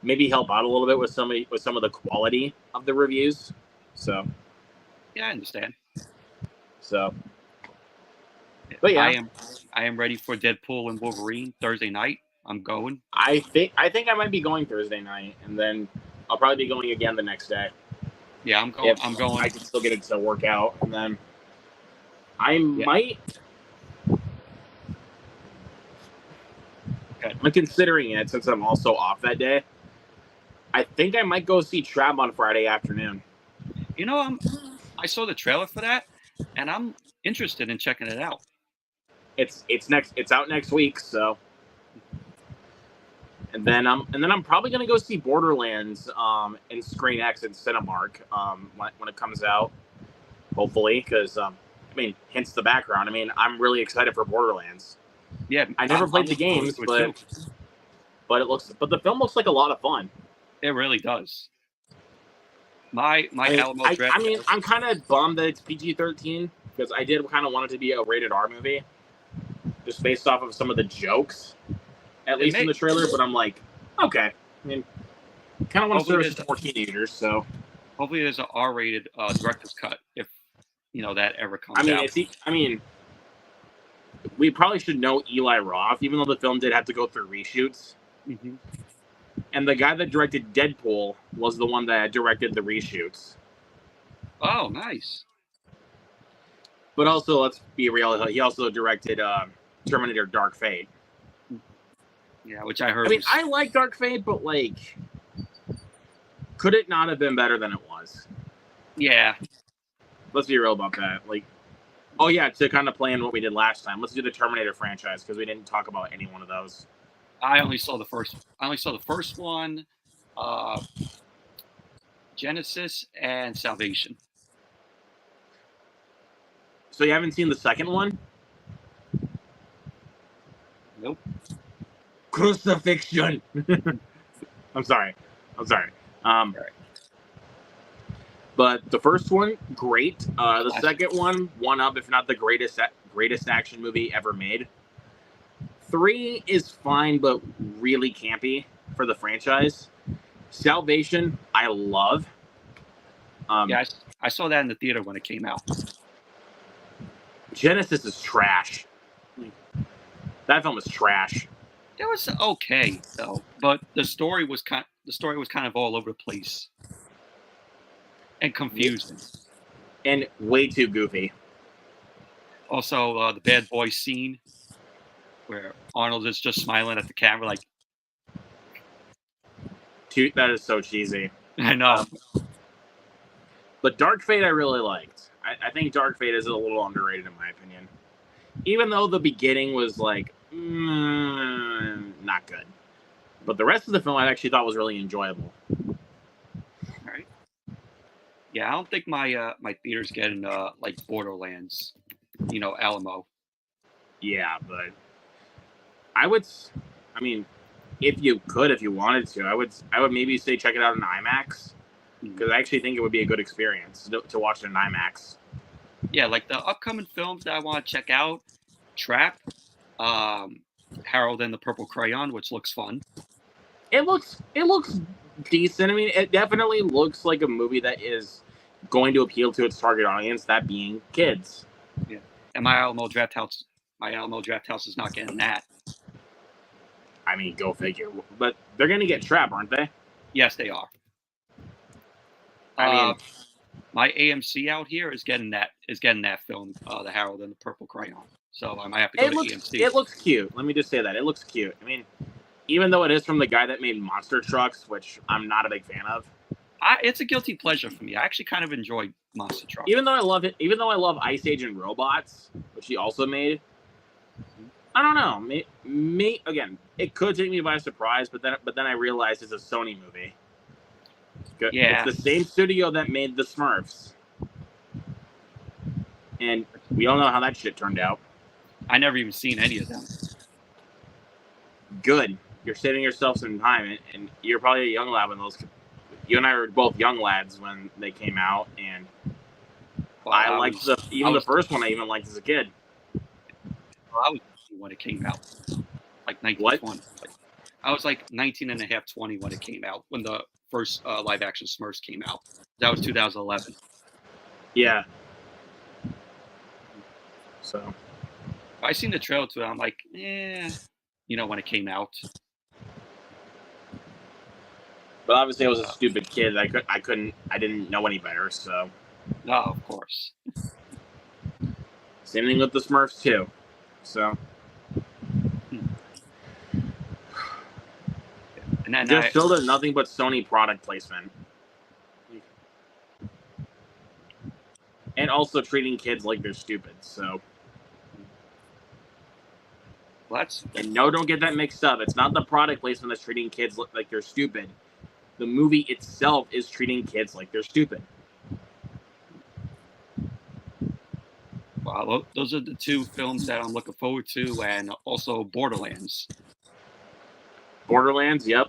maybe help out a little bit with some of the quality of the reviews. So, Yeah, I understand. But yeah, I am ready for Deadpool and Wolverine Thursday night. I'm going. I think I might be going Thursday night, and then I'll probably be going again the next day. Yeah, I'm going. I'm going. I can still get it to work out, and then I might. I'm considering it since I'm also off that day. I think I might go see Trab on Friday afternoon. You know, I saw the trailer for that, and I'm interested in checking it out. It's out next week, so. And then I'm probably gonna go see Borderlands in Screen X and Cinemark when it comes out, hopefully, because I mean, hence the background. I mean, I'm really excited for Borderlands. Yeah, I never played the games, but the film looks like a lot of fun. It really does. My Alamo Draft. I mean, I'm kind of bummed that it's PG-13 because I did kind of want it to be a rated R movie, just based off of some of the jokes, at least in the trailer. But I'm like, okay. I mean, kind of want to service more teenagers, so hopefully there's an R-rated director's cut if that ever comes out. I mean, we probably should know Eli Roth, even though the film did have to go through reshoots. Mm-hmm. And the guy that directed Deadpool was the one that directed the reshoots. Oh, nice. But also, let's be real, he also directed Terminator Dark Fate. Yeah, which I heard. I mean, I like Dark Fate, but like, could it not have been better than it was? Yeah. Let's be real about that. Like, oh yeah, to kind of play in what we did last time, let's do the Terminator franchise because we didn't talk about any one of those. I only saw the first one, Genesis and Salvation. So you haven't seen the second one? Nope. Crucifixion. I'm sorry. But the first one, great. The second one up, if not the greatest action movie ever made. 3 is fine, but really campy for the franchise. Salvation, I love. Yeah, I saw that in the theater when it came out. Genesis is trash. That film is trash. It was okay though, but the story was kind of all over the place and confusing, and way too goofy. Also, the bad boy scene where Arnold is just smiling at the camera like. That is so cheesy. I know. But Dark Fate I really liked. I think Dark Fate is a little underrated in my opinion. Even though the beginning was like, not good. But the rest of the film I actually thought was really enjoyable. All right. Yeah, I don't think my my theater's getting like Borderlands, Alamo. Yeah, but I mean, if you wanted to, I would maybe say check it out in IMAX. Because I actually think it would be a good experience to watch it in IMAX. Yeah, like the upcoming films that I want to check out, Trap, Harold and the Purple Crayon, which looks fun. It looks decent. I mean, it definitely looks like a movie that is going to appeal to its target audience, that being kids. Yeah, and my Alamo Draft House is not getting that. I mean, go figure. But they're going to get Trap, aren't they? Yes, they are. I mean, My AMC out here is getting that film, The Harold and the Purple Crayon. So I might have to go to AMC. It looks cute. Let me just say that it looks cute. I mean, even though it is from the guy that made Monster Trucks, which I'm not a big fan of. It's a guilty pleasure for me. I actually kind of enjoy Monster Trucks. Even though I love it, even though I love Ice Age and Robots, which he also made, I don't know. Again, it could take me by surprise, but then I realized it's a Sony movie. Yeah, it's the same studio that made the Smurfs, and we all know how that shit turned out. I never even seen any of them. Good. You're saving yourself some time, and you're probably a young lad when those. You and I were both young lads when they came out, and I liked the first one. I even liked as a kid. I was when it came out, like 1920. I was like 19 and a half, 20 when it came out, when the first live action Smurfs came out. That was 2011. Yeah. So. I seen the trailer to it. I'm like, when it came out. But obviously, I was a stupid kid. I didn't know any better. So. No, of course. Same thing with the Smurfs too. So. And then just still does nothing but Sony product placement. And also treating kids like they're stupid. So. And no, don't get that mixed up. It's not the product placement that's treating kids like they're stupid. The movie itself is treating kids like they're stupid. Wow, those are the two films that I'm looking forward to, and also Borderlands. Borderlands, yep.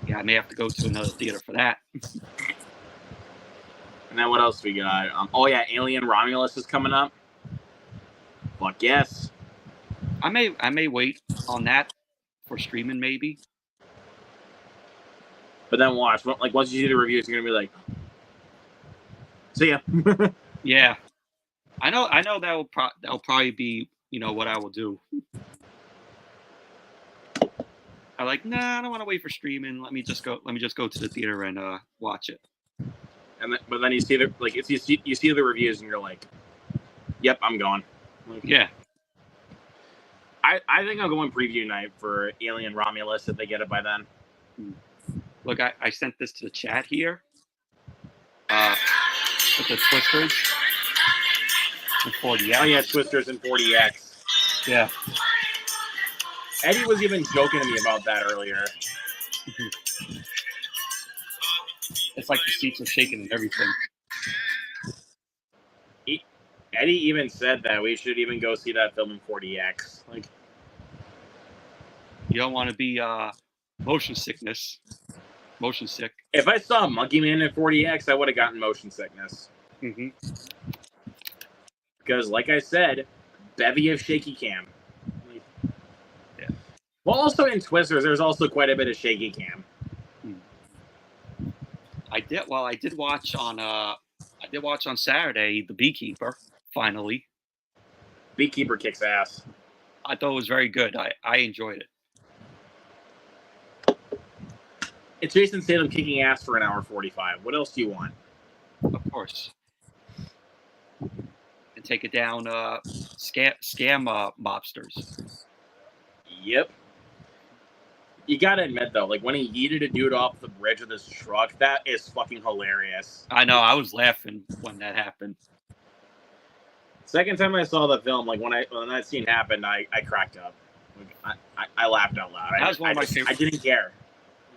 Yeah, I may have to go to another theater for that. And then what else we got? Alien Romulus is coming up. Fuck yes. I may wait on that for streaming, maybe. But then watch. Once you see the reviews, you're gonna be like, "See ya." Yeah, I know. That'll probably be what I will do. I I don't want to wait for streaming. Let me just go to the theater and watch it. But then you see you see the reviews and you're like, "Yep, I'm going." Yeah. I think I'll go in preview night for Alien Romulus if they get it by then. Look, I sent this to the chat here. With the Twisters and 40X. Oh yeah, Twisters and 40X. Yeah. Eddie was even joking to me about that earlier. It's like the seats are shaking and everything. Eddie even said that we should even go see that film in 40X. You don't want to be motion sick. If I saw Monkey Man in 40X, I would have gotten motion sickness. Mm-hmm. Because, like I said, bevy of shaky cam. Yeah. Well, also in Twisters, there's also quite a bit of shaky cam. I did watch on Saturday The Beekeeper. Finally, Beekeeper kicks ass. I thought it was very good. I enjoyed it. It's Jason Statham kicking ass for an hour 45. What else do you want? Of course. And take it down scam mobsters. Yep. You gotta admit, though, when he yeeted a dude off the bridge with his truck, that is fucking hilarious. I know. I was laughing when that happened. Second time I saw the film, when that scene happened, I cracked up. I laughed out loud. That was one of my favorite. I didn't care.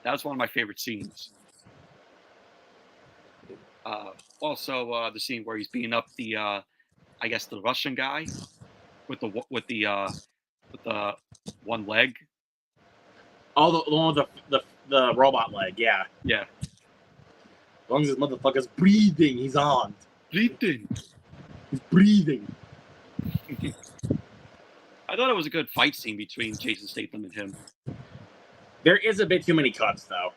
That was one of my favorite scenes. Also, the scene where he's beating up the, I guess the Russian guy with the one leg. Oh, the one with the robot leg, yeah. Yeah. As long as this motherfucker's breathing, he's on. Breathing. He's breathing. I thought it was a good fight scene between Jason Statham and him. There is a bit too many cuts, though.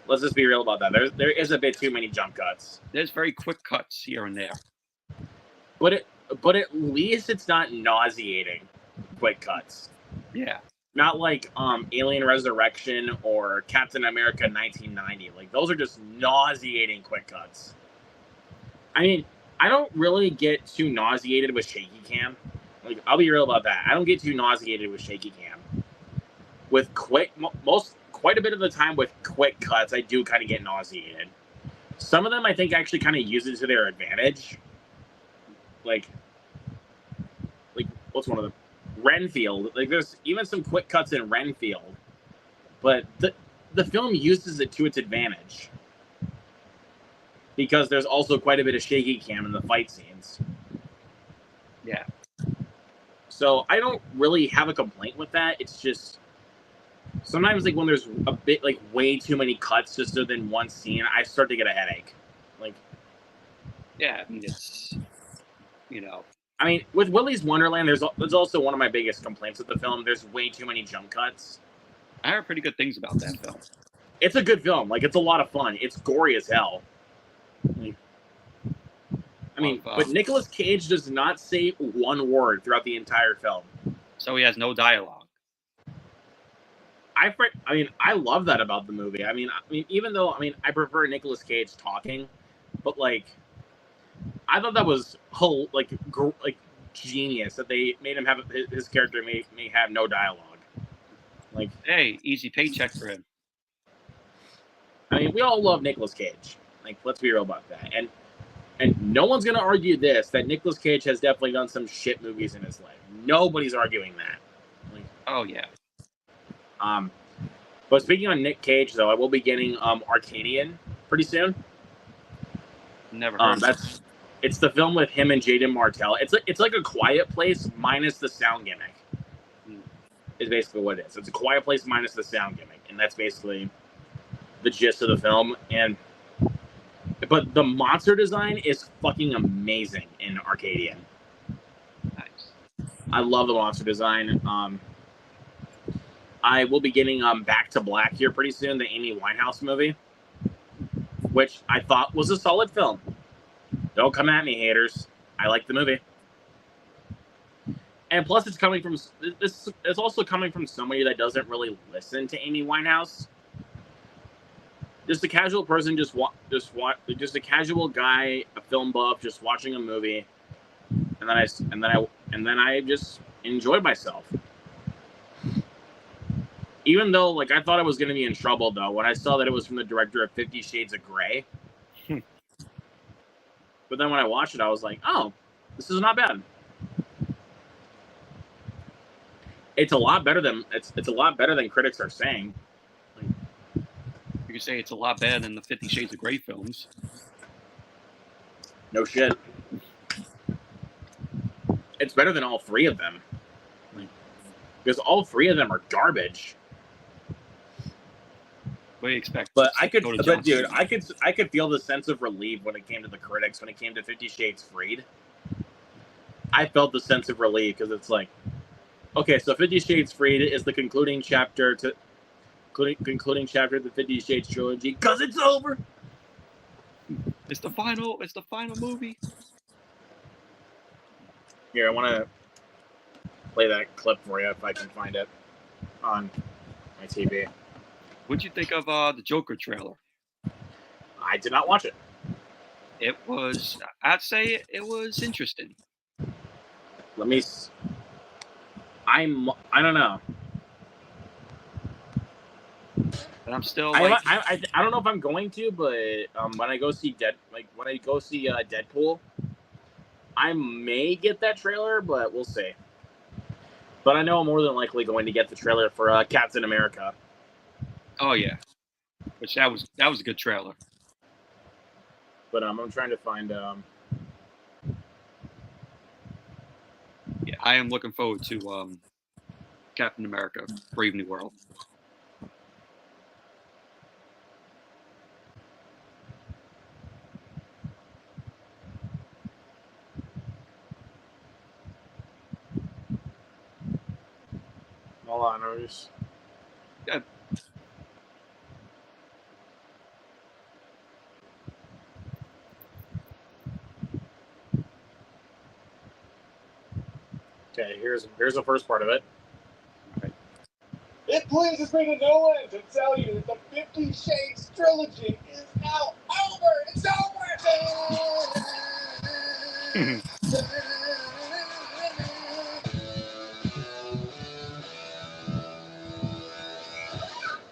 Let's just be real about that. There is a bit too many jump cuts. There's very quick cuts here and there. But at least it's not nauseating quick cuts. Yeah. Not like Alien Resurrection or Captain America 1990. Like those are just nauseating quick cuts. I mean, I don't really get too nauseated with shaky cam. Like I'll be real about that. I don't get too nauseated with shaky cam. With quite a bit of the time with quick cuts, I do kind of get nauseated. Some of them I think actually kind of use it to their advantage. Like what's one of them? Renfield. Like there's even some quick cuts in Renfield, but the film uses it to its advantage because there's also quite a bit of shaky cam in the fight scenes. Yeah. So I don't really have a complaint with that. It's just sometimes like when there's a bit like way too many cuts just within one scene, I start to get a headache. Like, yeah, I mean it's I mean, with Willy's Wonderland, there's also one of my biggest complaints with the film. There's way too many jump cuts. I heard pretty good things about that film. It's a good film. Like, it's a lot of fun. It's gory as hell. Like, I mean, but Nicolas Cage does not say one word throughout the entire film. So he has no dialogue. I love that about the movie. I mean, even though I prefer Nicolas Cage talking, but like, I thought that was like genius that they made him have his character may have no dialogue. Like, hey, easy paycheck for him. I mean, we all love Nicolas Cage. Like, let's be real about that. And no one's gonna argue that Nicolas Cage has definitely done some shit movies in his life. Nobody's arguing that. Like, oh yeah. But speaking on Nick Cage, though, I will be getting Arcadian pretty soon. Never heard. It's the film with him and Jaden Martell. It's like A Quiet Place minus the sound gimmick. Is basically what it is. It's A Quiet Place minus the sound gimmick, and that's basically the gist of the film. But the monster design is fucking amazing in Arcadian. Nice. I love the monster design. I will be getting Back to Black here pretty soon, the Amy Winehouse movie, which I thought was a solid film. Don't come at me, haters. I like the movie. And plus, it's also coming from somebody that doesn't really listen to Amy Winehouse. Just a casual person, just a casual guy, a film buff, just watching a movie, and then I just enjoyed myself. Even though, like, I thought I was going to be in trouble, though, when I saw that it was from the director of 50 Shades of Grey. But then when I watched it, I was like, oh, this is not bad. It's a lot better than critics are saying. You could say it's a lot better than the 50 Shades of Grey films. No shit. It's better than all three of them. Because all three of them are garbage. What do you expect? But I could feel the sense of relief when it came to the critics, when it came to 50 Shades Freed. I felt the sense of relief because it's like, okay, so 50 Shades Freed is the concluding chapter of the 50 Shades trilogy because it's over. It's the final movie. Here, I want to play that clip for you if I can find it on my TV. What'd you think of the Joker trailer? I did not watch it. I'd say it was interesting. I don't know. But I'm still I don't know if I'm going to, but when I go see Deadpool, I may get that trailer, but we'll see. But I know I'm more than likely going to get the trailer for Captain America. Oh yeah, which that was a good trailer. But I'm trying to find. Yeah, I am looking forward to Captain America: Brave New World. Hold on, Yeah. Okay, here's the first part of it. Okay. Please, it's been no one to tell you that the 50 Shades trilogy is now over. It's over.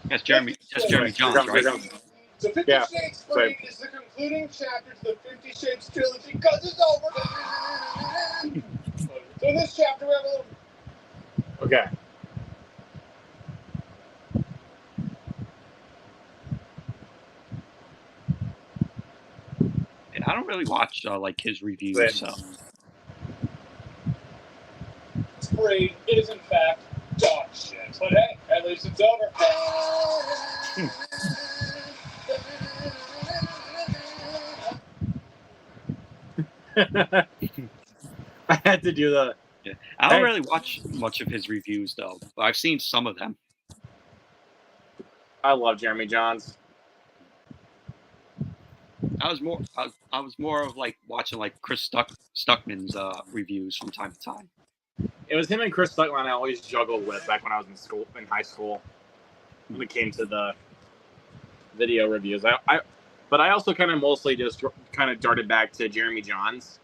That's Jeremy Johns, right? So 50 Shades Freed is the concluding chapter to the 50 Shades trilogy because it's over. So in this chapter, we have a little. Okay. Yeah, I don't really watch like his reviews, so. It's free. It is in fact dog shit. But hey, at least it's over. I had to do the. Yeah. I don't really watch much of his reviews though, but I've seen some of them. I love Jeremy Johns. I was more of like watching like Chris Stuckman's reviews from time to time. It was him and Chris Stuckman I always juggled with back when I was in high school. When it came to the video reviews, but I also kind of mostly just kind of darted back to Jeremy Johns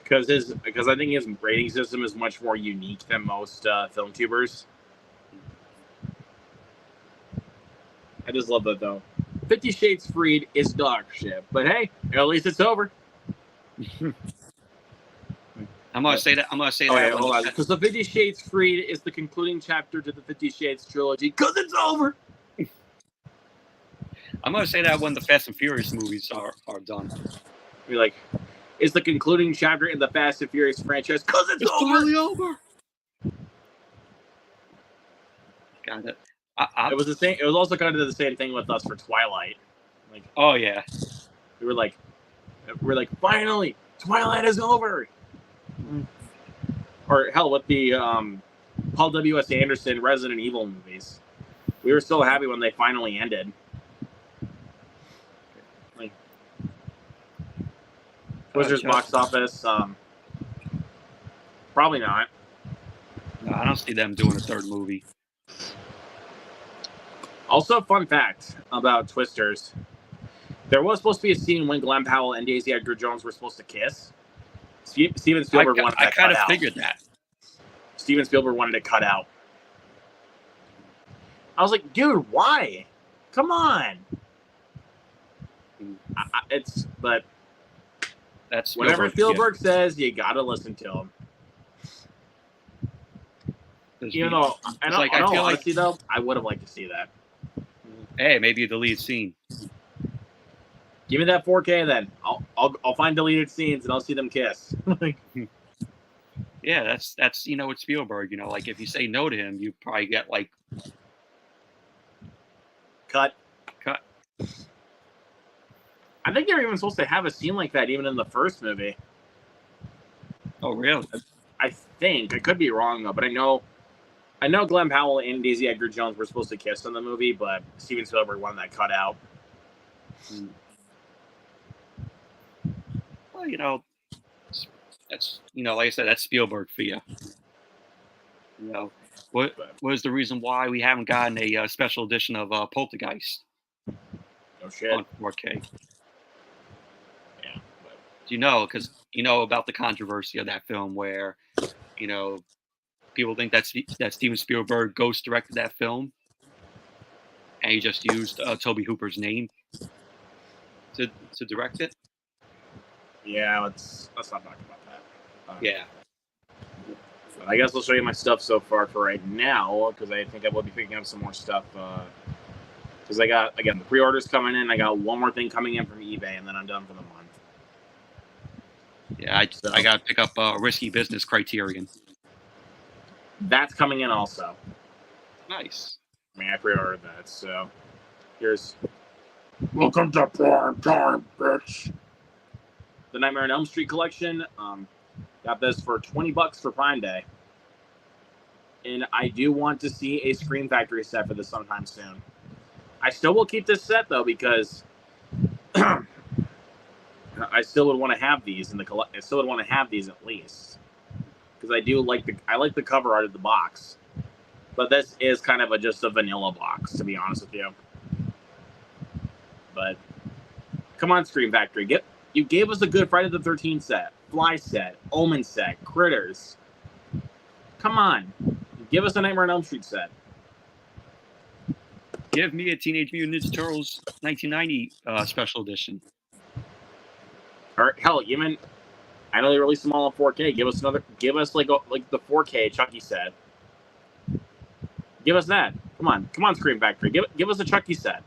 because I think his rating system is much more unique than most film tubers. I just love that though. 50 Shades Freed is dog shit, but hey, at least it's over. I'm gonna say that. Hold on. Because the 50 Shades Freed is the concluding chapter to the 50 Shades trilogy. Because it's over. I'm gonna say that when the Fast and Furious movies are done. Be like, it's the concluding chapter in the Fast and Furious franchise. Because it's finally over. Got it. It was the same. It was also kind of the same thing with us for Twilight. Like, oh yeah, we were like, finally, Twilight is over. Or hell, with the Paul W.S. Anderson Resident Evil movies, we were so happy when they finally ended. Like, Wizards box office, probably not. No, I don't see them doing a third movie. Also, fun fact about Twisters: there was supposed to be a scene when Glenn Powell and Daisy Edgar Jones were supposed to kiss. Steven Spielberg wanted that cut out. I kind of figured that. Steven Spielberg wanted it cut out. I was like, dude, why? Come on. But that's whatever Spielberg says, you gotta listen to him. Even though, I would have liked to see that. Hey, maybe the lead scene. Give me that 4K then. I'll find deleted scenes and I'll see them kiss. Yeah, that's with Spielberg. Like if you say no to him, you probably get like cut. I think they were even supposed to have a scene like that even in the first movie. Oh really? I think I could be wrong though, but I know Glenn Powell and Daisy Edgar Jones were supposed to kiss in the movie, but Steven Spielberg wanted that cut out. Well, that's like I said, that's Spielberg for you. What was the reason why we haven't gotten a special edition of Poltergeist? No shit. On 4K. Yeah. Do you know? Because about the controversy of that film, where people think that Steven Spielberg ghost directed that film, and he just used Tobe Hooper's name to direct it. Yeah, let's not talk about that. Yeah. But I guess I'll show you my stuff so far for right now, because I think I will be picking up some more stuff. Because I got, again, the pre-orders coming in. I got one more thing coming in from eBay, and then I'm done for the month. Yeah, I got to pick up Risky Business Criterion. That's coming in also. Nice. I pre-ordered that, so here's... Welcome to prime time, bitch! The Nightmare on Elm Street collection. Got this for $20 for Prime Day. And I do want to see a Scream Factory set for this sometime soon. I still will keep this set, though, because I still would want to have these in the I still would want to have these at least. Because I do like the cover art of the box. But this is kind of just a vanilla box, to be honest with you. But come on, Scream Factory, you gave us a good Friday the 13th set, Fly set, Omen set, Critters. Come on, give us a Nightmare on Elm Street set. Give me a Teenage Mutant Ninja Turtles 1990 special edition. Or hell, even I know they released them all in 4K. Give us like the 4K Chucky set. Give us that. Come on, Scream Factory. Give us a Chucky set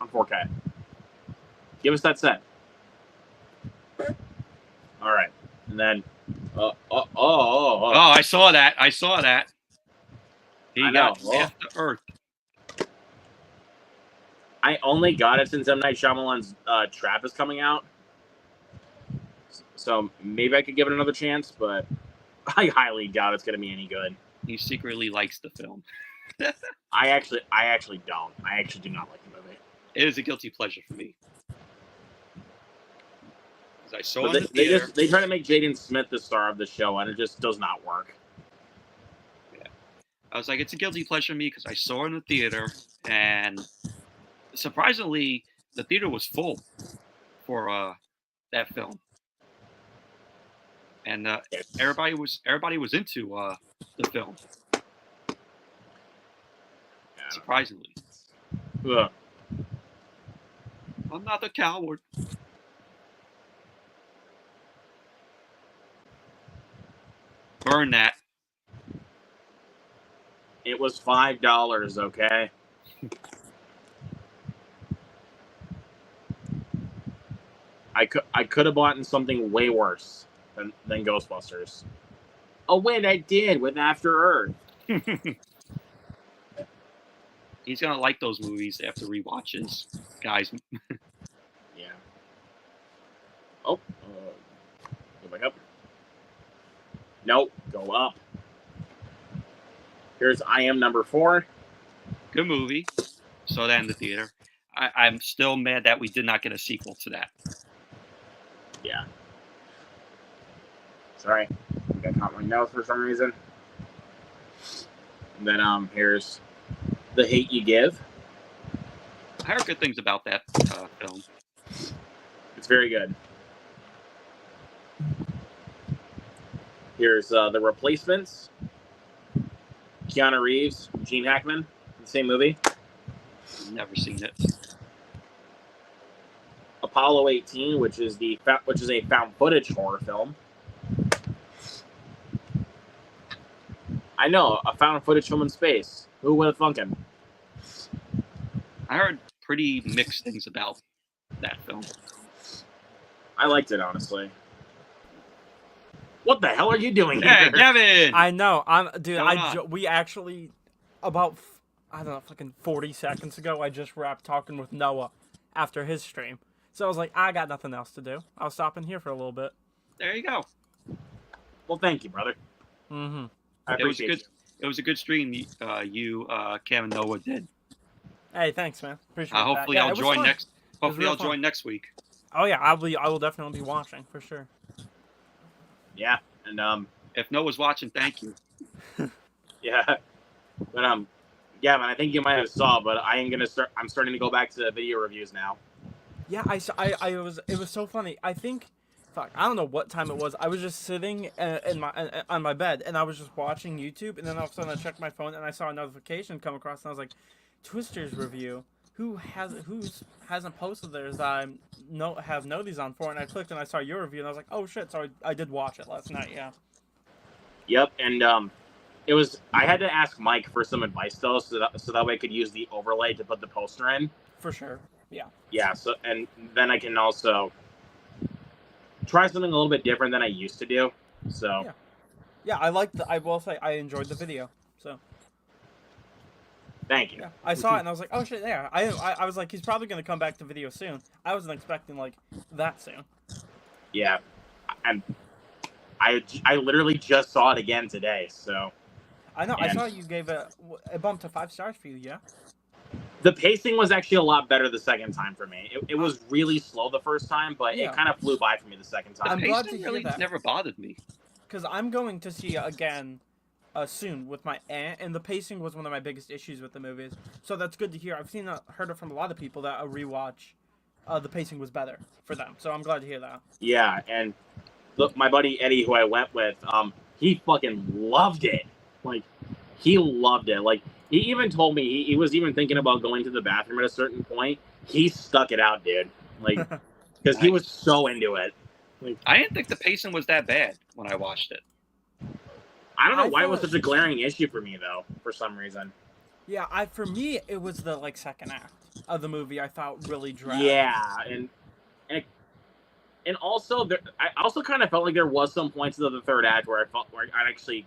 on 4K. Give us that set. All right, and then Oh, I saw that. He got half the Earth. I only got it since M. Night Shyamalan's Trap is coming out. So maybe I could give it another chance, but I highly doubt it's going to be any good. He secretly likes the film. I actually don't. I actually do not like the movie. It is a guilty pleasure for me. I saw it in the theater. They try to make Jaden Smith the star of the show, and it just does not work. Yeah, I was like, it's a guilty pleasure for me because I saw it in the theater, and surprisingly, the theater was full for that film, and everybody was into the film. Yeah. Surprisingly, Ugh. I'm not a coward. Burn that. It was $5, okay? I could have bought something way worse than Ghostbusters. Oh wait, I did with After Earth. He's gonna like those movies after rewatches, guys. Yeah. Oh, go back up. Nope, go up. Here's I Am number 4. Good movie. Saw that in the theater. I'm still mad that we did not get a sequel to that. Yeah. Sorry. I got caught my nose for some reason. And then here's The Hate You Give. I heard good things about that film. It's very good. Here's The Replacements. Keanu Reeves, Gene Hackman, the same movie. Never seen it. Apollo 18, which is a found footage horror film. I know, a found footage film in space. Who would have thunk him? I heard pretty mixed things about that film. I liked it, honestly. What the hell are you doing Hey, here? Kevin! I know. We actually, about, I don't know, fucking 40 seconds ago, I just wrapped talking with Noah after his stream. So I was like, I got nothing else to do. I'll stop in here for a little bit. There you go. Well, thank you, brother. Mm-hmm. I appreciate it. It was a good stream you, Kevin, Noah did. Hey, thanks, man. Appreciate that. Hopefully I'll join next. Hopefully I'll join next week. Oh yeah, I will definitely be watching for sure. Yeah, and if Noah's watching, thank you. yeah, but yeah, man, I think you might have saw, but I'm starting to go back to video reviews now. Yeah, it was so funny. I think, fuck, I don't know what time it was. I was just sitting on my bed, and I was just watching YouTube, and then all of a sudden I checked my phone, and I saw a notification come across, and I was like, Twister's review. Who hasn't posted theirs that I have noties on for? And I clicked, and I saw your review, and I was like, oh shit! So I did watch it last night. Yeah. Yep, and it was. I had to ask Mike for some advice though, so that way I could use the overlay to put the poster in. For sure. Yeah. Yeah. So and then I can also try something a little bit different than I used to do. So. Yeah. Yeah, I will say I enjoyed the video. So. Thank you. Yeah, I saw it and I was like, oh shit, yeah. I was like, he's probably gonna come back to video soon. I wasn't expecting like that soon. Yeah, and I literally just saw it again today. So. I know. I saw you gave a bump to 5 stars for you. Yeah. The pacing was actually a lot better the second time for me. It was really slow the first time, but it kind of flew by for me the second time. I'm glad to hear really that. Never bothered me. Because I'm going to see again soon with my aunt, and the pacing was one of my biggest issues with the movies. So that's good to hear. I've heard it from a lot of people that a rewatch, the pacing was better for them. So I'm glad to hear that. Yeah, and look, my buddy Eddie, who I went with, he fucking loved it. Like, he loved it. Like, he even told me he was even thinking about going to the bathroom at a certain point. He stuck it out, dude. Like, because he was so into it. Like, I didn't think the pacing was that bad when I watched it. I don't know why it was such a glaring issue for me, though, for some reason. Yeah, for me, it was the second act of the movie I thought really dragged. Yeah, and also I also kind of felt like there was some points of the third act where I actually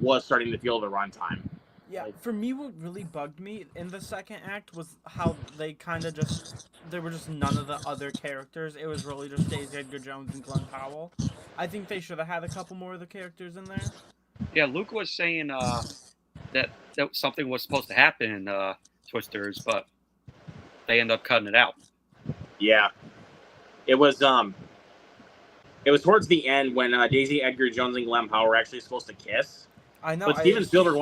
was starting to feel the runtime. Yeah, for me, what really bugged me in the second act was how they kind of there were just none of the other characters. It was really just Daisy Edgar Jones and Glenn Powell. I think they should have had a couple more of the characters in there. Yeah, Luke was saying that something was supposed to happen in Twisters, but they end up cutting it out. Yeah, it was towards the end when Daisy Edgar Jones and Glenn Powell were actually supposed to kiss. I know. But Steven Spielberg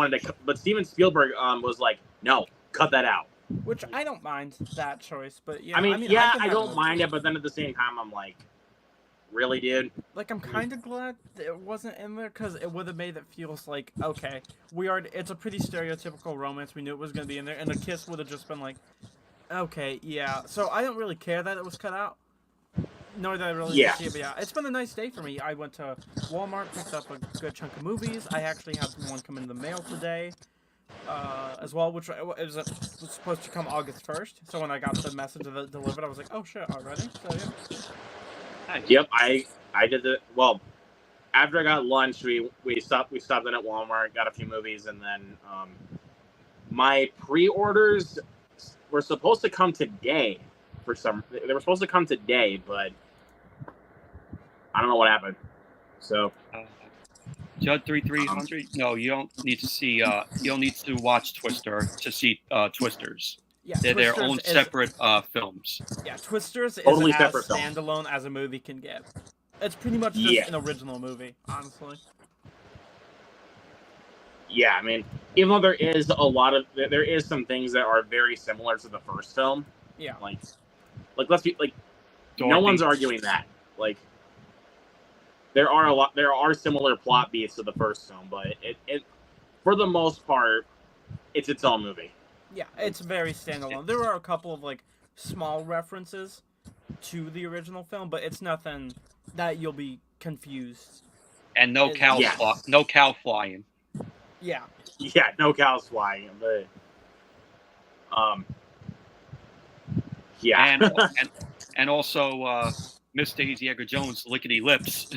was like, no, cut that out. Which I don't mind that choice, but yeah. I don't mind it, but then at the same time, I'm like, really, dude? Like, I'm kind of glad it wasn't in there, because it would have made it feels like, okay, it's a pretty stereotypical romance. We knew it was going to be in there, and a kiss would have just been like, okay, yeah. So I don't really care that it was cut out. Nor that I really see it, but yeah, it's been a nice day for me. I went to Walmart, picked up a good chunk of movies. I actually had one come in the mail today, as well, which was supposed to come August 1st. So when I got the message of it delivered, I was like, oh shit, already? So yeah. Yep, I did the well. After I got lunch, we stopped in at Walmart, got a few movies, and then my pre-orders were supposed to come today. They were supposed to come today, but I don't know what happened. So, Judd 3300. No, you don't need to see. You don't need to watch Twister to see Twisters. Yeah, they're their own separate films. Yeah, Twisters is totally as separate standalone as a movie can get. It's pretty much just an original movie, honestly. Yeah, I mean, even though there is some things that are very similar to the first film. Yeah. Like let's be like, no one's arguing that. Like, there are similar plot beats to the first film, but it for the most part, it's its own movie. Yeah, it's very standalone. There are a couple of small references to the original film, but it's nothing that you'll be confused. And no cows flying. Yeah. Yeah, no cows flying, but yeah. And also Miss Daisy Edgar Jones lickety lips.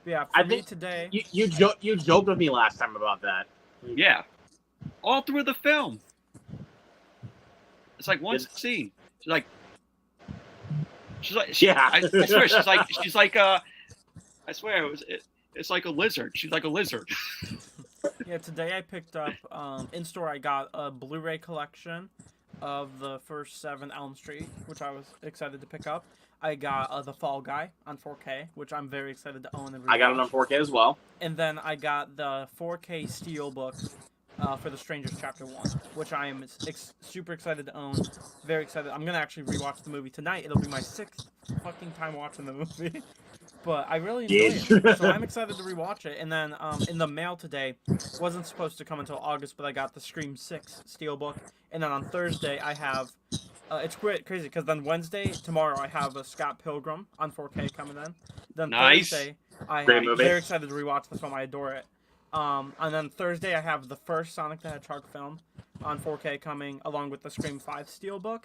Yeah, for me today. You joked with me last time about that. Yeah. All through the film. It's like one scene. She's like I swear she's like I swear it's like a lizard. She's like a lizard. Yeah, today I picked up in store. I got a Blu-ray collection of the first 7 Elm Street, which I was excited to pick up. I got The Fall Guy on 4K, which I'm very excited to own and rewatch. I got it on 4K as well. And then I got the 4K Steelbook for The Strangers Chapter 1, which I am super excited to own. Very excited. I'm going to actually rewatch the movie tonight. It'll be my 6th fucking time watching the movie. But I really enjoy it, so I'm excited to rewatch it. And then in the mail today, wasn't supposed to come until August, but I got the Scream 6 Steelbook. And then on Thursday, I have, it's crazy, because then tomorrow, I have a Scott Pilgrim on 4K coming in. Then Thursday, I'm very excited to rewatch the film. I adore it. And then Thursday, I have the first Sonic the Hedgehog film on 4K coming, along with the Scream 5 Steelbook.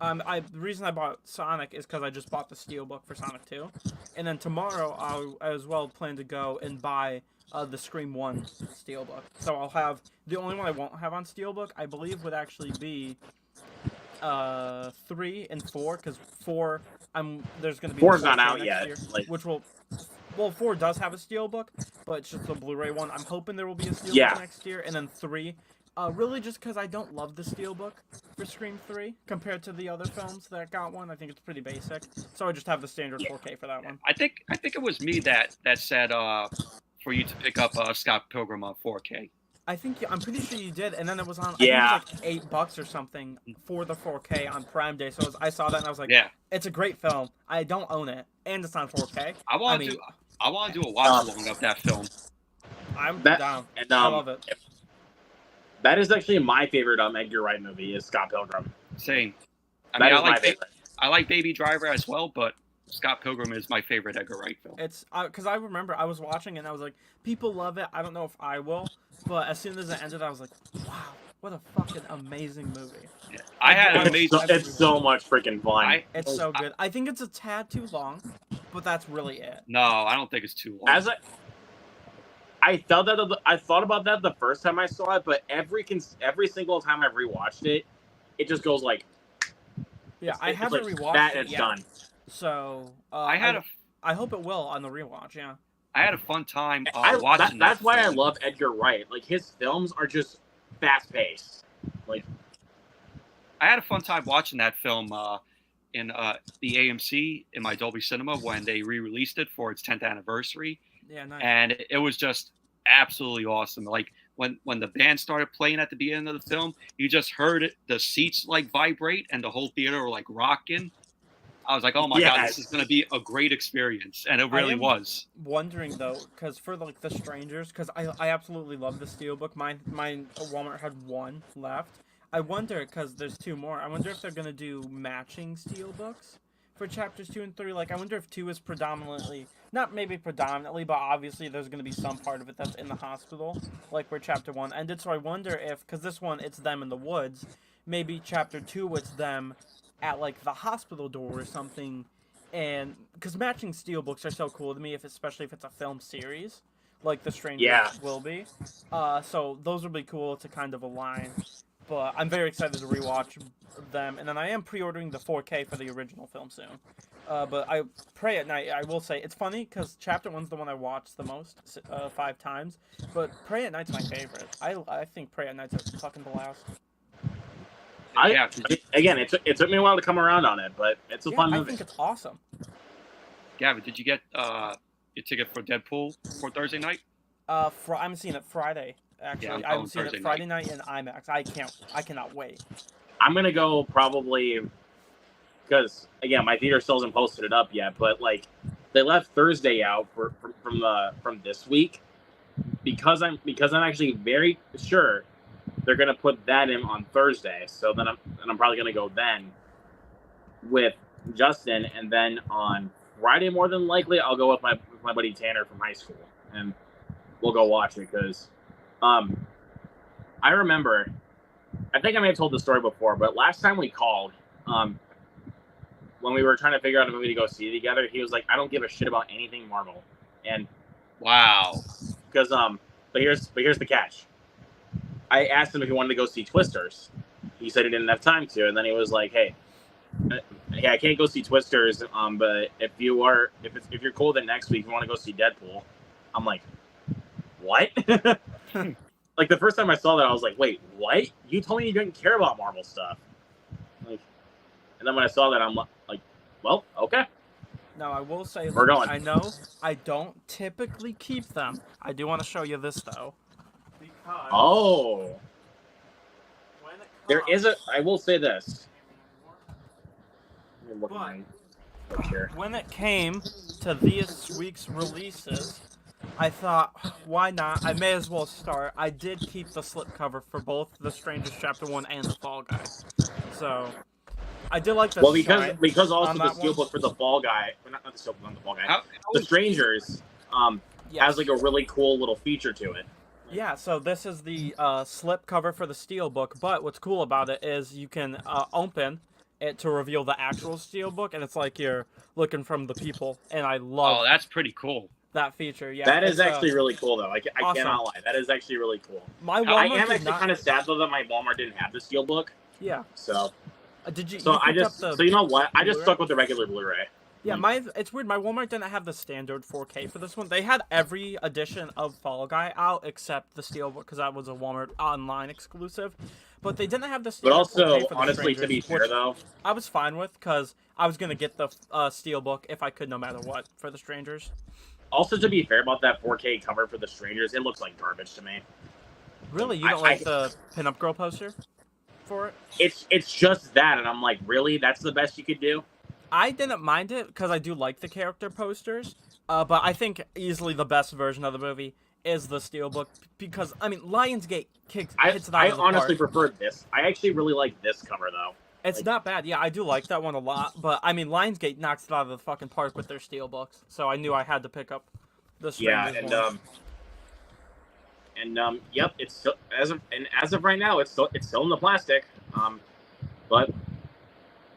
The reason I bought Sonic is because I just bought the Steelbook for Sonic 2. And then tomorrow, I as well plan to go and buy the Scream 1 Steelbook. So I'll have, the only one I won't have on Steelbook, I believe, would actually be 3 and 4, because 4, there's going to be 4's not out yet. Which will, 4 does have a Steelbook, but it's just a Blu-ray one. I'm hoping there will be a Steelbook next year. And then 3, really just because I don't love the Steelbook for Scream 3 compared to the other films that got one. I think it's pretty basic. So I just have the standard 4K for that one. I think it was me that said for you to pick up Scott Pilgrim on 4K. I'm pretty sure you did, and then it was on. Yeah. I think it was like $8 or something for the 4K on Prime Day. So I saw that and I was like, Yeah. It's a great film. I don't own it, and it's on 4K. I want to do a watch along of that film. I'm down. And, I love it. That is actually my favorite Edgar Wright movie is Scott Pilgrim. Same. That is my favorite. I like Baby Driver as well, but Scott Pilgrim is my favorite Edgar Wright film. It's because I remember I was watching and I was like, people love it. I don't know if I will, but as soon as it ended, I was like, wow, what a fucking amazing movie. Yeah. I had an amazing. It's so much freaking fun. It's so good. I think it's a tad too long, but that's really it. No, I don't think it's too long. I thought about that the first time I saw it, but every single time I've rewatched it, it just goes like. Yeah, I haven't rewatched that. It It's yet. done. So I hope it will on the rewatch. Yeah. I had a fun time watching. That's why I love Edgar Wright. Like his films are just fast paced. Like I had a fun time watching that film in the AMC in my Dolby Cinema when they re-released it for its 10th anniversary. Yeah, nice. And it was just absolutely awesome. Like when the band started playing at the beginning of the film, you just heard the seats like vibrate and the whole theater were like rocking. I was like, oh my God, this is going to be a great experience. And it really was. Wondering though, because for like The Strangers, because I absolutely love the Steelbook. Mine Walmart had one left. I wonder, because there's two more, I wonder if they're going to do matching Steelbooks for chapters 2 and 3. Like, I wonder if 2 is predominantly, not maybe predominantly, but obviously there's going to be some part of it that's in the hospital, like where chapter 1 ended. So I wonder if, because this one, it's them in the woods, maybe chapter 2, it's them at, like, the hospital door or something. And, because matching Steelbooks are so cool to me, especially if it's a film series, like The Strangers will be. So those would be cool to kind of align. But I'm very excited to rewatch them, and then I am pre-ordering the 4K for the original film soon. But I Pray at Night, I will say, it's funny because chapter 1's the one I watched the most, 5 times. But Pray at Night's my favorite. I think Pray at Night's a fucking blast. Again, it took me a while to come around on it, but it's a fun movie. I think it's awesome. Gavin, did you get your ticket for Deadpool for Thursday night? I'm seeing it Friday. Actually, yeah, I'm seeing it Friday night in IMAX. I cannot wait. I'm gonna go probably because again, my theater still hasn't posted it up yet. But like, they left Thursday out from this week because I'm actually very sure they're gonna put that in on Thursday. So then I'm probably gonna go then with Justin, and then on Friday more than likely I'll go with my buddy Tanner from high school, and we'll go watch it because. I remember, I think I may have told the story before, but last time we called, when we were trying to figure out a movie to go see together, he was like, I don't give a shit about anything Marvel. And wow. Because, but here's the catch. I asked him if he wanted to go see Twisters. He said he didn't have time to, and then he was like, hey, I can't go see Twisters, but if you're cool then next week, you want to go see Deadpool. I'm like, what? Like the first time I saw that, I was like, wait, what? You told me you didn't care about Marvel stuff. Like, and then when I saw that, I'm like, well, okay. Now, I will say, we're going. I know I don't typically keep them. I do want to show you this, though. Because there is I will say this. When it came to this week's releases, I thought, why not? I may as well start. I did keep the slipcover for both The Strangers Chapter 1 and The Fall Guy. So, I did like the because also the steelbook for The Fall Guy, not the steelbook, not The Fall Guy, The Strangers has like a really cool little feature to it. Yeah, so this is the slipcover for the steelbook, but what's cool about it is you can open it to reveal the actual steelbook, and it's like you're looking from the people, and I love Oh, that's pretty cool. That feature, yeah. That is actually really cool, though. I awesome. Cannot lie. That is actually really cool. My Walmart I am actually kind of sad, though, that my Walmart didn't have the steelbook. Yeah. So. Did you? So you know what? I just stuck with the regular Blu-ray. Yeah, it's weird. My Walmart didn't have the standard 4K for this one. They had every edition of Fall Guy out except the steelbook because that was a Walmart online exclusive. But they didn't have the steelbook. But also, 4K for honestly, to be fair, though, I was fine with because I was gonna get the steelbook if I could, no matter what, for The Strangers. Also, to be fair about that 4K cover for The Strangers, it looks like garbage to me. Really, you don't like the pinup girl poster for it? It's just that, and I'm like, really? That's the best you could do? I didn't mind it because I do like the character posters, but I think easily the best version of the movie is the Steelbook because I mean Lionsgate hits it out of the I honestly park. prefer this. I actually really like this cover though. It's not bad. Yeah, I do like that one a lot. But I mean, Lionsgate knocks it out of the fucking park with their Steelbooks, so I knew I had to pick up the Strangers one. Yep, it's still as of right now, it's still in the plastic. But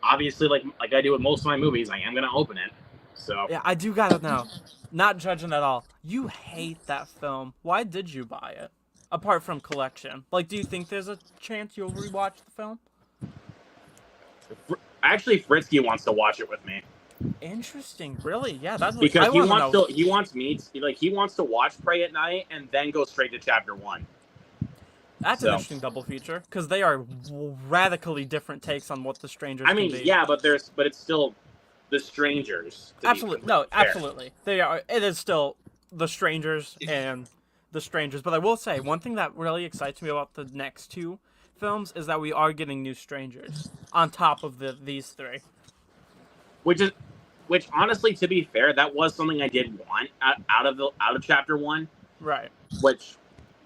obviously, like I do with most of my movies, I am gonna open it. So Yeah, I do gotta know. Not judging at all. You hate that film. Why did you buy it? Apart from collection, like, do you think there's a chance you'll rewatch the film? actually, Fritzky wants to watch it with me Interesting. Really? Yeah, that's because he wants to watch Prey at Night and then go straight to chapter 1. That's an interesting double feature because they are radically different takes on what the Strangers. I mean, can be. yeah, but it's still the Strangers. Absolutely, no, absolutely. They are. It is still the Strangers and the Strangers. But I will say one thing that really excites me about the next two films is that we are getting new Strangers on top of these three. Which honestly, to be fair, that was something I did want out of chapter 1. Right. Which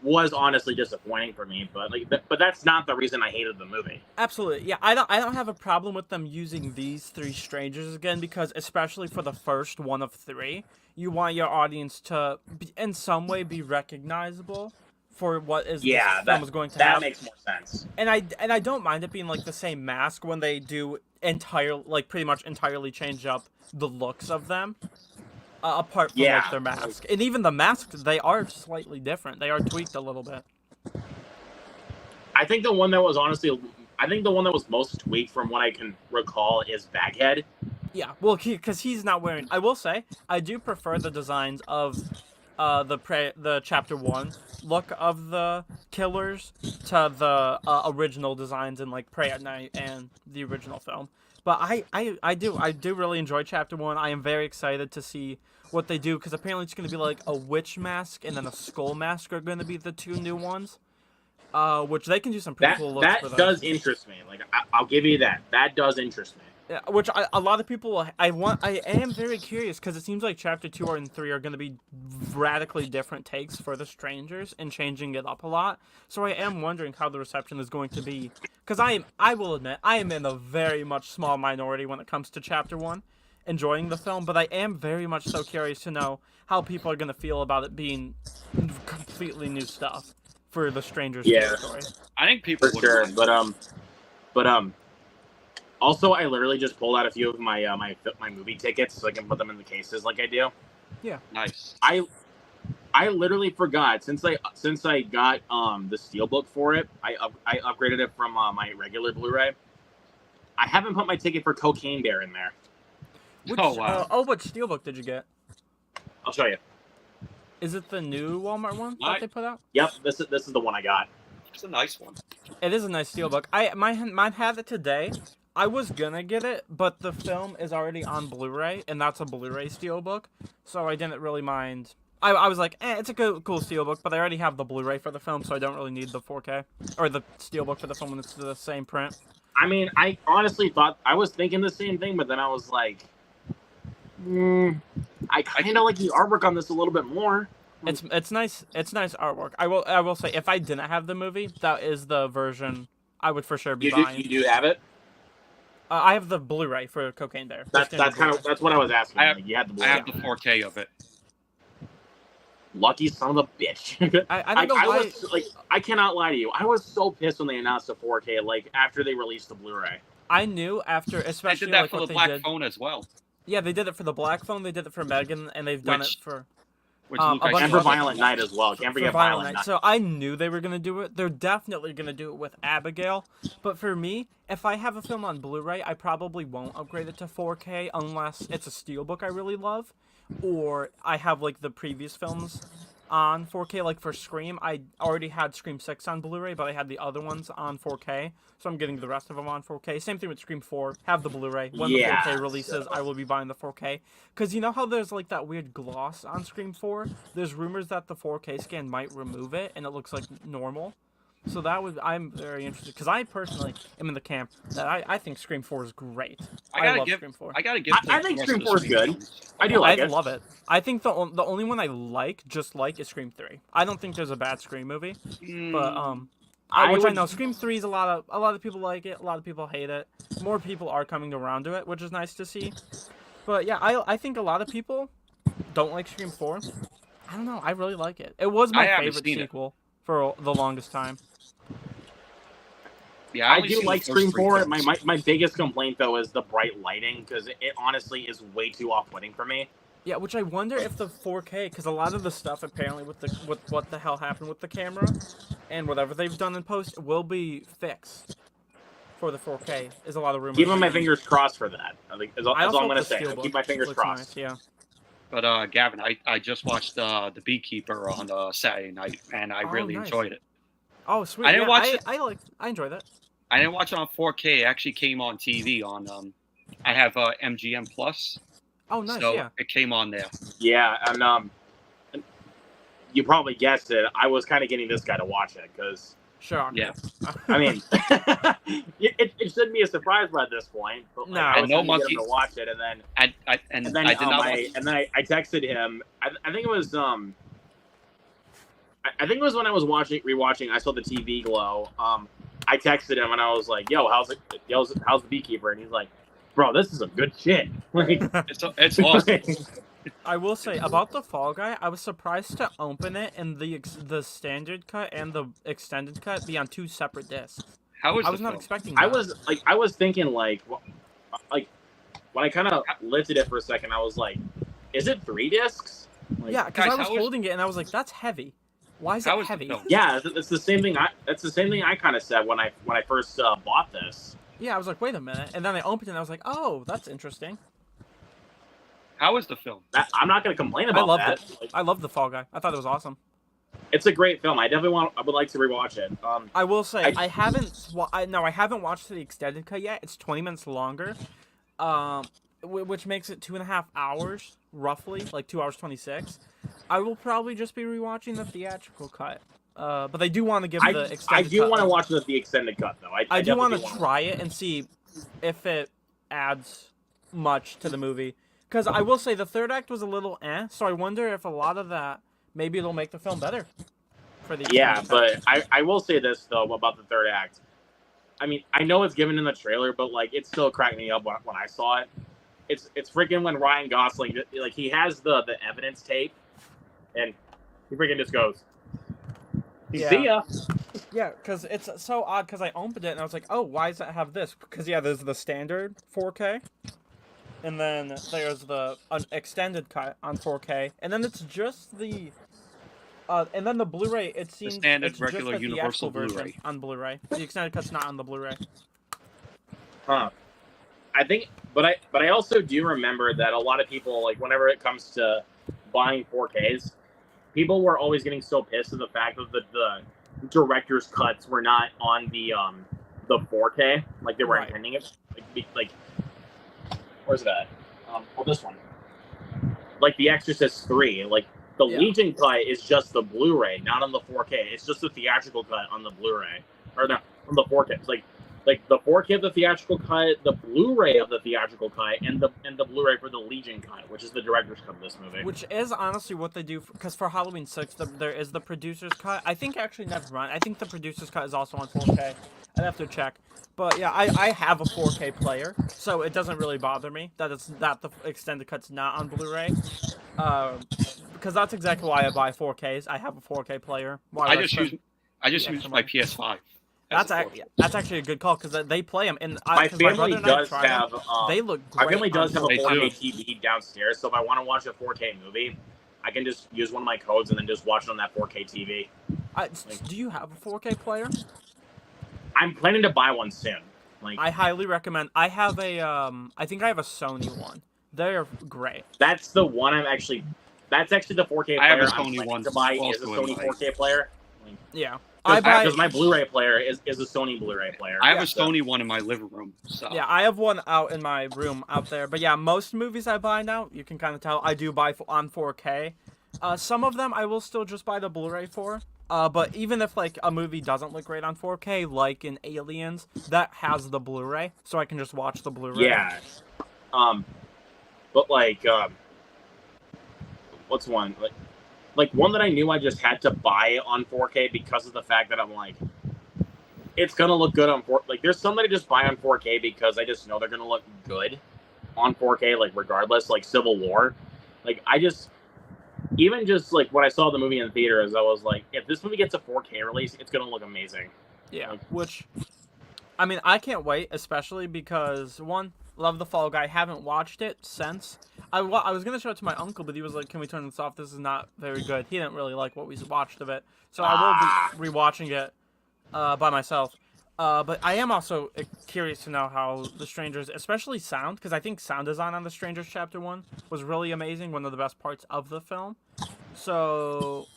was honestly disappointing for me, but but that's not the reason I hated the movie. Absolutely, yeah. I don't have a problem with them using these three Strangers again because, especially for the first one of 3, you want your audience to, in some way, be recognizable for what is this film is going to have. That makes more sense. And I don't mind it being like the same mask when they do pretty much entirely change up the looks of them. Apart from like their mask, and even the masks, they are slightly different. They are tweaked a little bit. I think the one that was most tweaked from what I can recall is Baghead. Yeah, well, because he's not wearing. I will say, I do prefer the designs of the chapter 1 look of the killers to the original designs in like Prey at Night and the original film. But I do really enjoy chapter 1. I am very excited to see what they do because apparently it's going to be like a witch mask and then a skull mask are going to be the 2 new ones. Which they can do some pretty cool looks for those. That does interest me. Like I'll give you that. That does interest me. Yeah, which a lot of people I am very curious because it seems like chapter 2 and 3 are going to be radically different takes for the Strangers and changing it up a lot. So I am wondering how the reception is going to be because I will admit I am in a very much small minority when it comes to chapter 1, enjoying the film, but I am very much so curious to know how people are going to feel about it being completely new stuff for the Strangers territory. I think people for sure, but also, I literally just pulled out a few of my my movie tickets so I can put them in the cases like I do. Yeah. Nice. I literally forgot since I got the Steelbook for it. I upgraded it from my regular Blu-ray. I haven't put my ticket for Cocaine Bear in there. Oh wow. What Steelbook did you get? I'll show you. Is it the new Walmart one that they put out? Yep, this is the one I got. It's a nice one. It is a nice Steelbook. Mine had it today. I was gonna get it, but the film is already on Blu-ray, and that's a Blu-ray Steelbook, so I didn't really mind. I was like, it's a cool Steelbook, but I already have the Blu-ray for the film, so I don't really need the 4K or the Steelbook for the film when it's the same print. I mean, I honestly thought I was thinking the same thing, but then I was like, I kind of like the artwork on this a little bit more. It's nice. It's nice artwork. I will say, if I didn't have the movie, that is the version I would for sure be buying. You do have it? I have the Blu-ray for Cocaine Bear. That's what I was asking. You have the Blu-ray. I have the 4K of it. Lucky son of a bitch. I cannot lie to you. I was so pissed when they announced the 4K, like after they released the Blu-ray. I knew after, especially they did that like for what the black did. phone as well. Yeah, they did it for the black phone. They did it for Megan, and they've done it for. And for Violent Night as well. Can't forget Violent Night. So I knew they were gonna do it. They're definitely gonna do it with Abigail. But for me, if I have a film on Blu-ray, I probably won't upgrade it to 4K unless it's a Steelbook I really love, or I have like the previous films on 4K. Like for Scream, I already had Scream 6 on Blu-ray, but I had the other ones on 4K, so I'm getting the rest of them on 4K. Same thing with Scream 4. Have the Blu-ray. When the 4K releases, so- I will be buying the 4K. Because you know how there's like that weird gloss on Scream 4? There's rumors that the 4K scan might remove it, and it looks like normal. So I'm very interested, because I personally am in the camp that I think Scream 4 is great. I love Scream 4. I gotta give. I think the rest Scream of the 4 is Scream good. films. I do like I it. love it. I think the only one I just like is Scream 3. I don't think there's a bad Scream movie, but I know Scream 3 is a lot of people like it, a lot of people hate it. More people are coming around to it, which is nice to see. But yeah, I think a lot of people don't like Scream 4. I don't know. I really like it. It was my favorite sequel for the longest time. Yeah, I do like Scream 4. My biggest complaint, though, is the bright lighting, because it honestly is way too off-putting for me. Yeah, which I wonder if the 4K, because a lot of the stuff apparently with what the hell happened with the camera, and whatever they've done in post will be fixed for the 4K. Is a lot of rumors. Keeping my fingers crossed for that. I think that's all I'm gonna say. I'll keep my fingers crossed. Nice, yeah. But Gavin, I just watched The Beekeeper on Saturday night, and I really enjoyed it. Oh, sweet. I didn't watch it. I enjoyed it. I didn't watch it on 4K. It actually came on TV on. I have MGM Plus. Oh, nice. So yeah. it came on there. Yeah, and you probably guessed it. I was kind of getting this guy to watch it because. Sure. Yeah. I mean, it shouldn't be a surprise by this point. But like, I was trying to get him to watch it, and then I texted him. I think it was I think it was when I was rewatching. I saw the TV glow. I texted him and I was like, "Yo, how's the Beekeeper?" And he's like, "Bro, this is some good shit." Like, it's awesome. I will say about the Fall Guy, I was surprised to open it and the standard cut and the extended cut be on 2 separate discs. I was not expecting that. I was thinking like when I kind of lifted it for a second, I was like, "Is it 3 discs?" Like, yeah, because I was holding it and I was like, "That's heavy. Why is it heavy?" Yeah, that's the same thing. That's the same thing I kind of said when I first bought this. Yeah, I was like, wait a minute, and then I opened it and I was like, oh, that's interesting. How was the film? I'm not going to complain about that. I loved it. I loved the Fall Guy. I thought it was awesome. It's a great film. I would like to rewatch it. I will say I haven't watched the extended cut yet. It's 20 minutes longer, which makes it 2.5 hours roughly, like 2 hours 26. I will probably just be rewatching the theatrical cut. But they do want to give the extended cut. I do want to watch the extended cut though. I do want to try it and see if it adds much to the movie. Because I will say the third act was a little so I wonder if a lot of that, maybe it'll make the film better. Yeah, but I will say this, though, about the third act. I mean, I know it's given in the trailer, but, like, it still cracked me up when I saw it. It's freaking when Ryan Gosling, like, he has the evidence tape, and he freaking just goes, see ya. Yeah, because it's so odd, because I opened it, and I was like, oh, why does that have this? Because, yeah, there's the standard 4K. And then there's the extended cut on 4K, and then it's just the, and then the Blu-ray. It seems the standard it's regular just the universal version Blu-ray on Blu-ray. The extended cut's not on the Blu-ray. Huh. I think, but I also do remember that a lot of people, like, whenever it comes to buying 4Ks, people were always getting so pissed at the fact that the director's cuts were not on the 4K, like they were intending it, like. Where's it at? This one. Like The Exorcist 3. Like, the Legion cut is just the Blu-ray, not on the 4K. It's just the theatrical cut on the Blu-ray. Or no, on the 4K. It's like the 4K of the theatrical cut, the Blu-ray of the theatrical cut, and the Blu-ray for the Legion cut, which is the director's cut of this movie. Which is honestly what they do, because for Halloween 6, there is the producer's cut. I think actually, never mind. I think the producer's cut is also on 4K. I'd have to check. But yeah, I have a 4K player, so it doesn't really bother me that the extended cut's not on Blu-ray. Because that's exactly why I buy 4Ks. I have a 4K player. I just use my PS5. That's actually a good call, because they play them. And my family does have. They look great. My family does have a 4K TV downstairs, so if I want to watch a 4K movie, I can just use one of my codes and then just watch it on that 4K TV. Do you have a 4K player? I'm planning to buy one soon. Like, I highly recommend. I have a I think I have a Sony one. They're great. That's the one I'm actually That's actually the 4K player I have a I'm Sony planning one to buy. Is a also in Sony my- 4K player. Yeah. I buy. Because my Blu-ray player is a Sony Blu-ray player. I have Yeah, a Sony one in my living room. So Yeah, I have one out in my room out there. But yeah, most movies I buy now, you can kind of tell, I do buy on 4K. Some of them I will still just buy the Blu-ray for. But even if like a movie doesn't look great on 4K, like in Aliens, that has the Blu-ray, so I can just watch the Blu-ray. Yeah. But like, what's one like one that I knew I just had to buy on 4K because of the fact that I'm like, it's gonna look good on 4. Like, there's some that I just buy on 4K because I just know they're gonna look good on 4K, like regardless. Like Civil War, like I just even just like when I saw the movie in theaters, I was like, if this movie gets a 4K release, it's gonna look amazing. Yeah, Like, which, I mean, I can't wait, especially because, one, love the Fall Guy, haven't watched it since. I was going to show it to my uncle, but he was like, can we turn this off? This is not very good. He didn't really like what we watched of it. So I will be rewatching it by myself. But I am also curious to know how The Strangers, especially sound, because I think sound design on The Strangers Chapter 1 was really amazing, one of the best parts of the film. So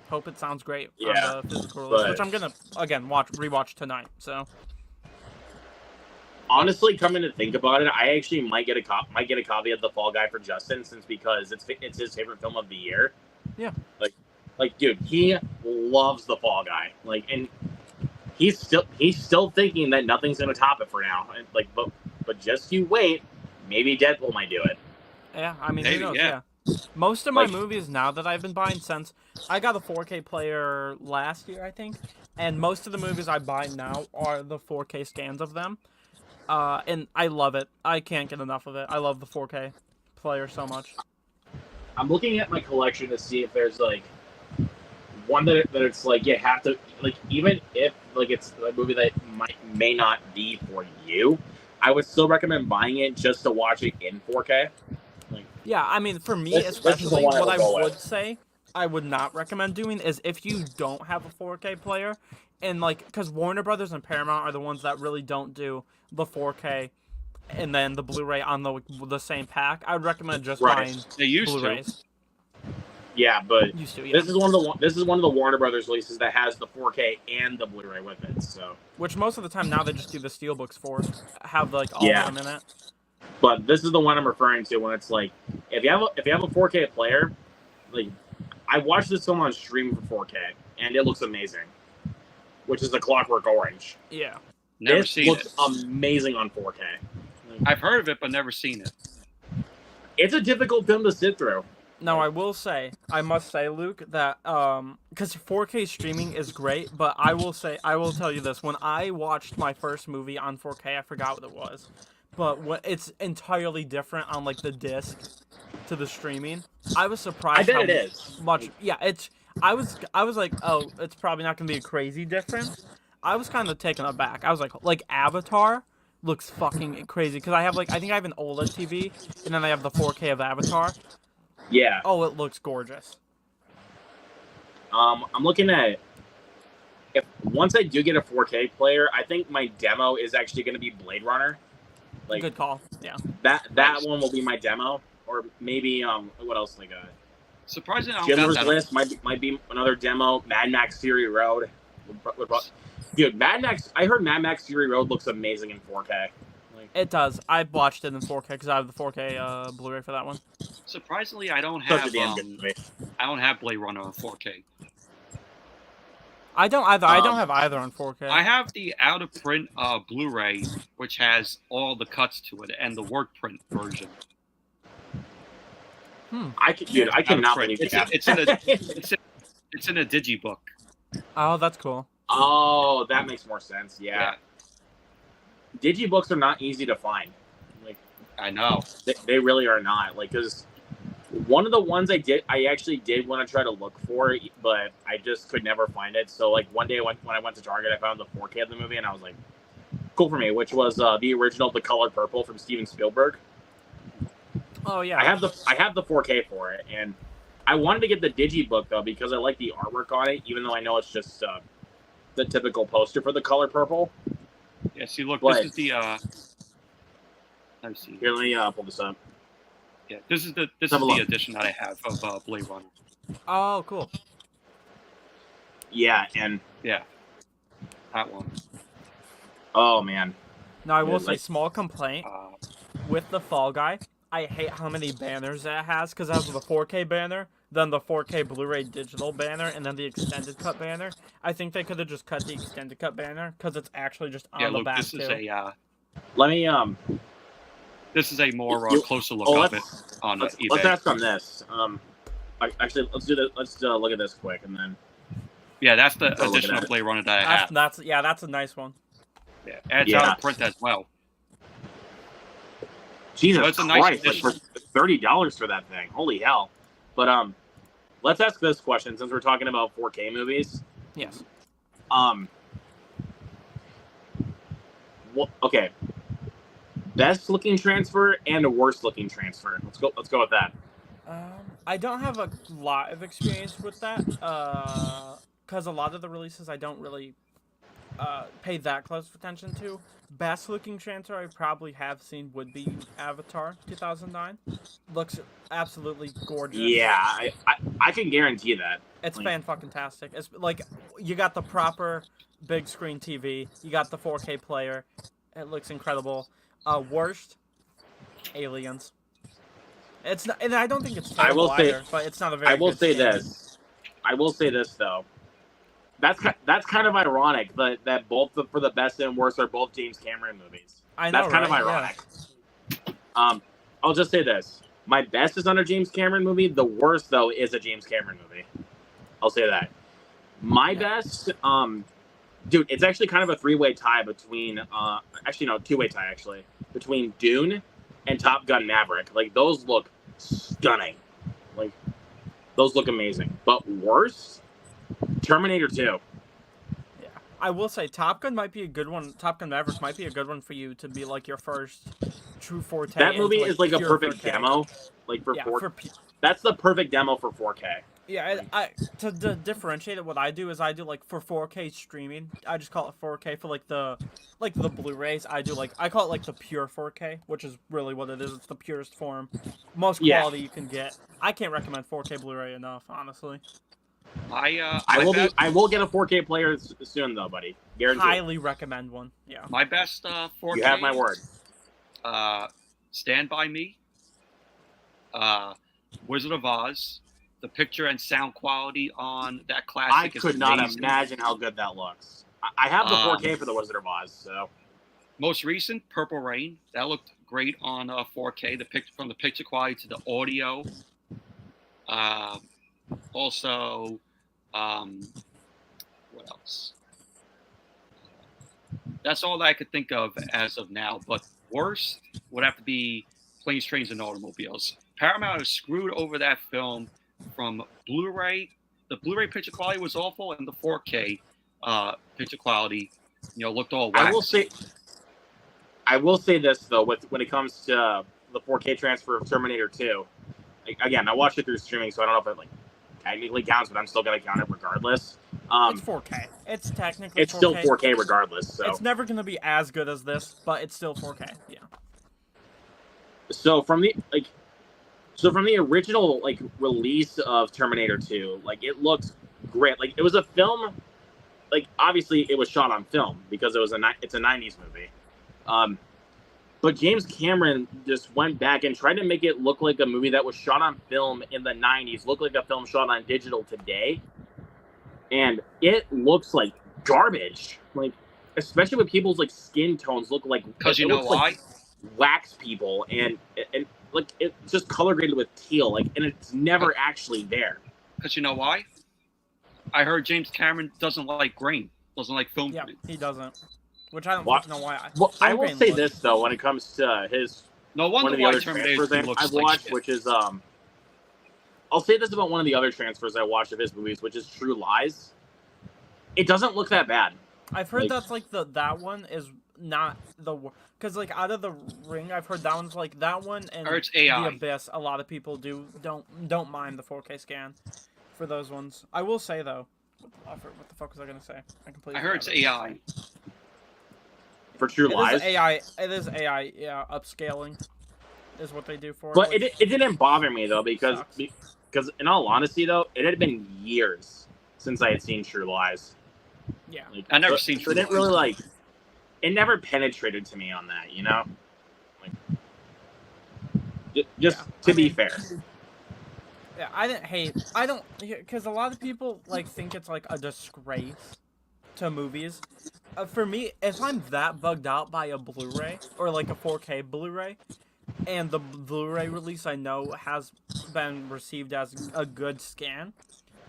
hope it sounds great on the physical release, which I'm gonna again rewatch tonight. So honestly, coming to think about it, I actually might get a copy of The Fall Guy for Justin, because it's his favorite film of the year. Yeah. Like dude, he loves The Fall Guy. Like, and he's still thinking that nothing's gonna top it for now. And like, but just you wait, maybe Deadpool might do it. yeah, I mean, Maybe, who knows? yeah. Most of my movies now that I've been buying since I got a 4K player last year, I think, and most of the movies I buy now are the 4K scans of them. And I love it. I can't get enough of it. I love the 4K player so much. I'm looking at my collection to see if there's like one that it's like you have to, like, even if like it's a movie that may not be for you, I would still recommend buying it just to watch it in 4K. Like, yeah, I mean, for me this is the especially, one I what would I go would with. say I would not recommend doing is if you don't have a 4K player, and like, because Warner Brothers and Paramount are the ones that really don't do the 4K and then the Blu-ray on the same pack. I would recommend just buying They used Blu-rays. Yeah, but Used to, yeah. this is one of the Warner Brothers releases that has the 4K and the Blu-ray with it. So, Which most of the time now they just do the steelbooks for, have like all Yeah. of them in it. but this is the one I'm referring to when it's like if you have a 4K player, like I watched this film on stream for 4K and it looks amazing, which is The Clockwork Orange. Yeah. Never This seen looks it. amazing on 4K. Like, I've heard of it, but never seen it. it's a difficult film to sit through. Now, I must say, Luke, that because 4K streaming is great, but I will tell you this: when I watched my first movie on 4K, I forgot what it was, but it's entirely different on like the disc to the streaming. I was surprised. I bet it is. Much, yeah. I was like, oh, it's probably not gonna be a crazy difference. I was kind of taken aback. I was like Avatar looks fucking crazy because I think I have an OLED TV and then I have the 4K of Avatar. Yeah. Oh, it looks gorgeous. I'm looking at if once I do get a 4K player, I think my demo is actually going to be Blade Runner. Like, Good call. Yeah. that one will be my demo, or maybe what else they got? Surprisingly, I don't Schindler's got that. List might be another demo. Mad Max Fury Road. Dude, Mad Max. I heard Mad Max Fury Road looks amazing in 4K. It does. I watched it in 4K because I have the 4K Blu-ray for that one. Surprisingly, I don't Such a have damn good movie. I don't have Blade Runner on 4K. I don't either. I don't have either on 4K. I have the out of print Blu-ray, which has all the cuts to it, and the work print version. I cannot believe it's in a digibook. Oh, that's cool. Oh, that makes more sense. Yeah. Digibooks are not easy to find. Like, I know. they really are not. Like, because one of the ones I actually did want to try to look for, but I just could never find it. So, like, one day when I went to Target, I found the 4K of the movie, and I was like, cool for me, which was the original The Color Purple from Steven Spielberg. Oh yeah. I have the 4K for it, and I wanted to get the digibook though because I like the artwork on it, even though I know it's just the typical poster for The Color Purple. Yeah, see, look, But- this is the. Let me see. Here, let me pull this up. Yeah, this is the edition that I have of Blade Runner. Oh, cool. Yeah, and Yeah, that one. oh man. Now I will Dude, say, like, small complaint with the Fall Guy. I hate how many banners it has, because it has the 4K banner, then the 4K Blu-ray digital banner, and then the extended cut banner. I think they could have just cut the extended cut banner, because it's actually just on the look, back this too. is a let me this is a more closer look of it on let's eBay. ask on this. Actually, let's do that. Let's look at this quick, and then. Yeah, that's the Go look at additional it. Blade Runner that I have. That's a nice one. Yeah, adds out of print as well. Jesus it's a nice Christ! Like addition. for $30 for that thing, holy hell! But let's ask this question since we're talking about 4K movies. Yes. Okay. Best looking transfer and worst looking transfer. Let's go with that. I don't have a lot of experience with that, because a lot of the releases I don't really pay that close attention to. Best looking transfer I probably have seen would be Avatar 2009. Looks absolutely gorgeous. Yeah, I can guarantee that. It's fan-fucking-tastic. It's like, you got the proper big screen TV, you got the 4K player, it looks incredible. Worst, Aliens. It's not, and I don't think it's terrible either, but it's not a very. I will say this though. That's kind of ironic that both for the best and worst are both James Cameron movies. I know, that's kind of ironic. Yeah. I'll just say this: my best is under James Cameron movie. The worst though is a James Cameron movie. I'll say that. My best, dude, it's actually kind of a three-way tie between, two-way tie actually between Dune and Top Gun Maverick. Like, those look stunning. Like, those look amazing. But worse, Terminator 2. Yeah. I will say Top Gun might be a good one. Top Gun Maverick might be a good one for you to be like your first true forte. That movie is like a perfect 4K. demo. Like that's the perfect demo for 4K. Yeah, to differentiate it, what I do is I do like for 4K streaming. I just call it 4K for like the Blu-rays. I call it like the pure 4K, which is really what it is. It's the purest form, most quality you can get. I can't recommend 4K Blu-ray enough, honestly. I will get a 4K player soon though, buddy. Guaranteed. Highly recommend one. Yeah. My best 4K. You have my word. Stand By Me. Wizard of Oz. The picture and sound quality on that classic is amazing. I could not imagine how good that looks. I have the 4K for the Wizard of Oz, so. Most recent, Purple Rain. That looked great on 4K. From the picture quality to the audio. Also, what else? That's all that I could think of as of now. But worst would have to be Planes, Trains, and Automobiles. Paramount has screwed over that film. From Blu-ray, the Blu-ray picture quality was awful, and the 4K picture quality, looked all waxy. I will say this though, when it comes to the 4K transfer of Terminator 2. Again, I watched it through streaming, so I don't know if it technically counts, but I'm still gonna count it regardless. It's 4K. It's technically. It's 4K. Still 4K regardless. So it's never gonna be as good as this, but it's still 4K. Yeah. So from the original release of Terminator 2, it looked great. It was a film. Obviously it was shot on film because it's a 90s movie. But James Cameron just went back and tried to make it look like a movie that was shot on film in the 90s, look like a film shot on digital today. And it looks like garbage. Especially with people's skin tones look like, because you know why? Wax people and it's just color graded with teal, and it's never actually there. Because you know why? I heard James Cameron doesn't like grain, doesn't like film. Yeah, he doesn't. Which I don't know why. I will say this though, when it comes to his one of the other transfers I've watched, which is I'll say this about one of the other transfers I watched of his movies, which is True Lies. It doesn't look that bad. I've heard that's that one is not the. Because out of the Ring, I've heard that one's that one and The Abyss. A lot of people don't mind the 4K scan for those ones. I will say though, what the fuck was I gonna say? I heard it's AI. For True Lies. It is AI. Yeah, upscaling. is what they do for But it. it didn't bother me though because Sucks. in all honesty though, it had been years since I had seen True Lies. Yeah. Like, I never so, seen so True it didn't Lies. really like. It never penetrated to me on that, you know. Like, just to be fair. Yeah, I don't, because a lot of people like think it's like a disgrace to movies. For me, if I'm that bugged out by a Blu-ray or like a 4K Blu-ray, and the Blu-ray release I know has been received as a good scan,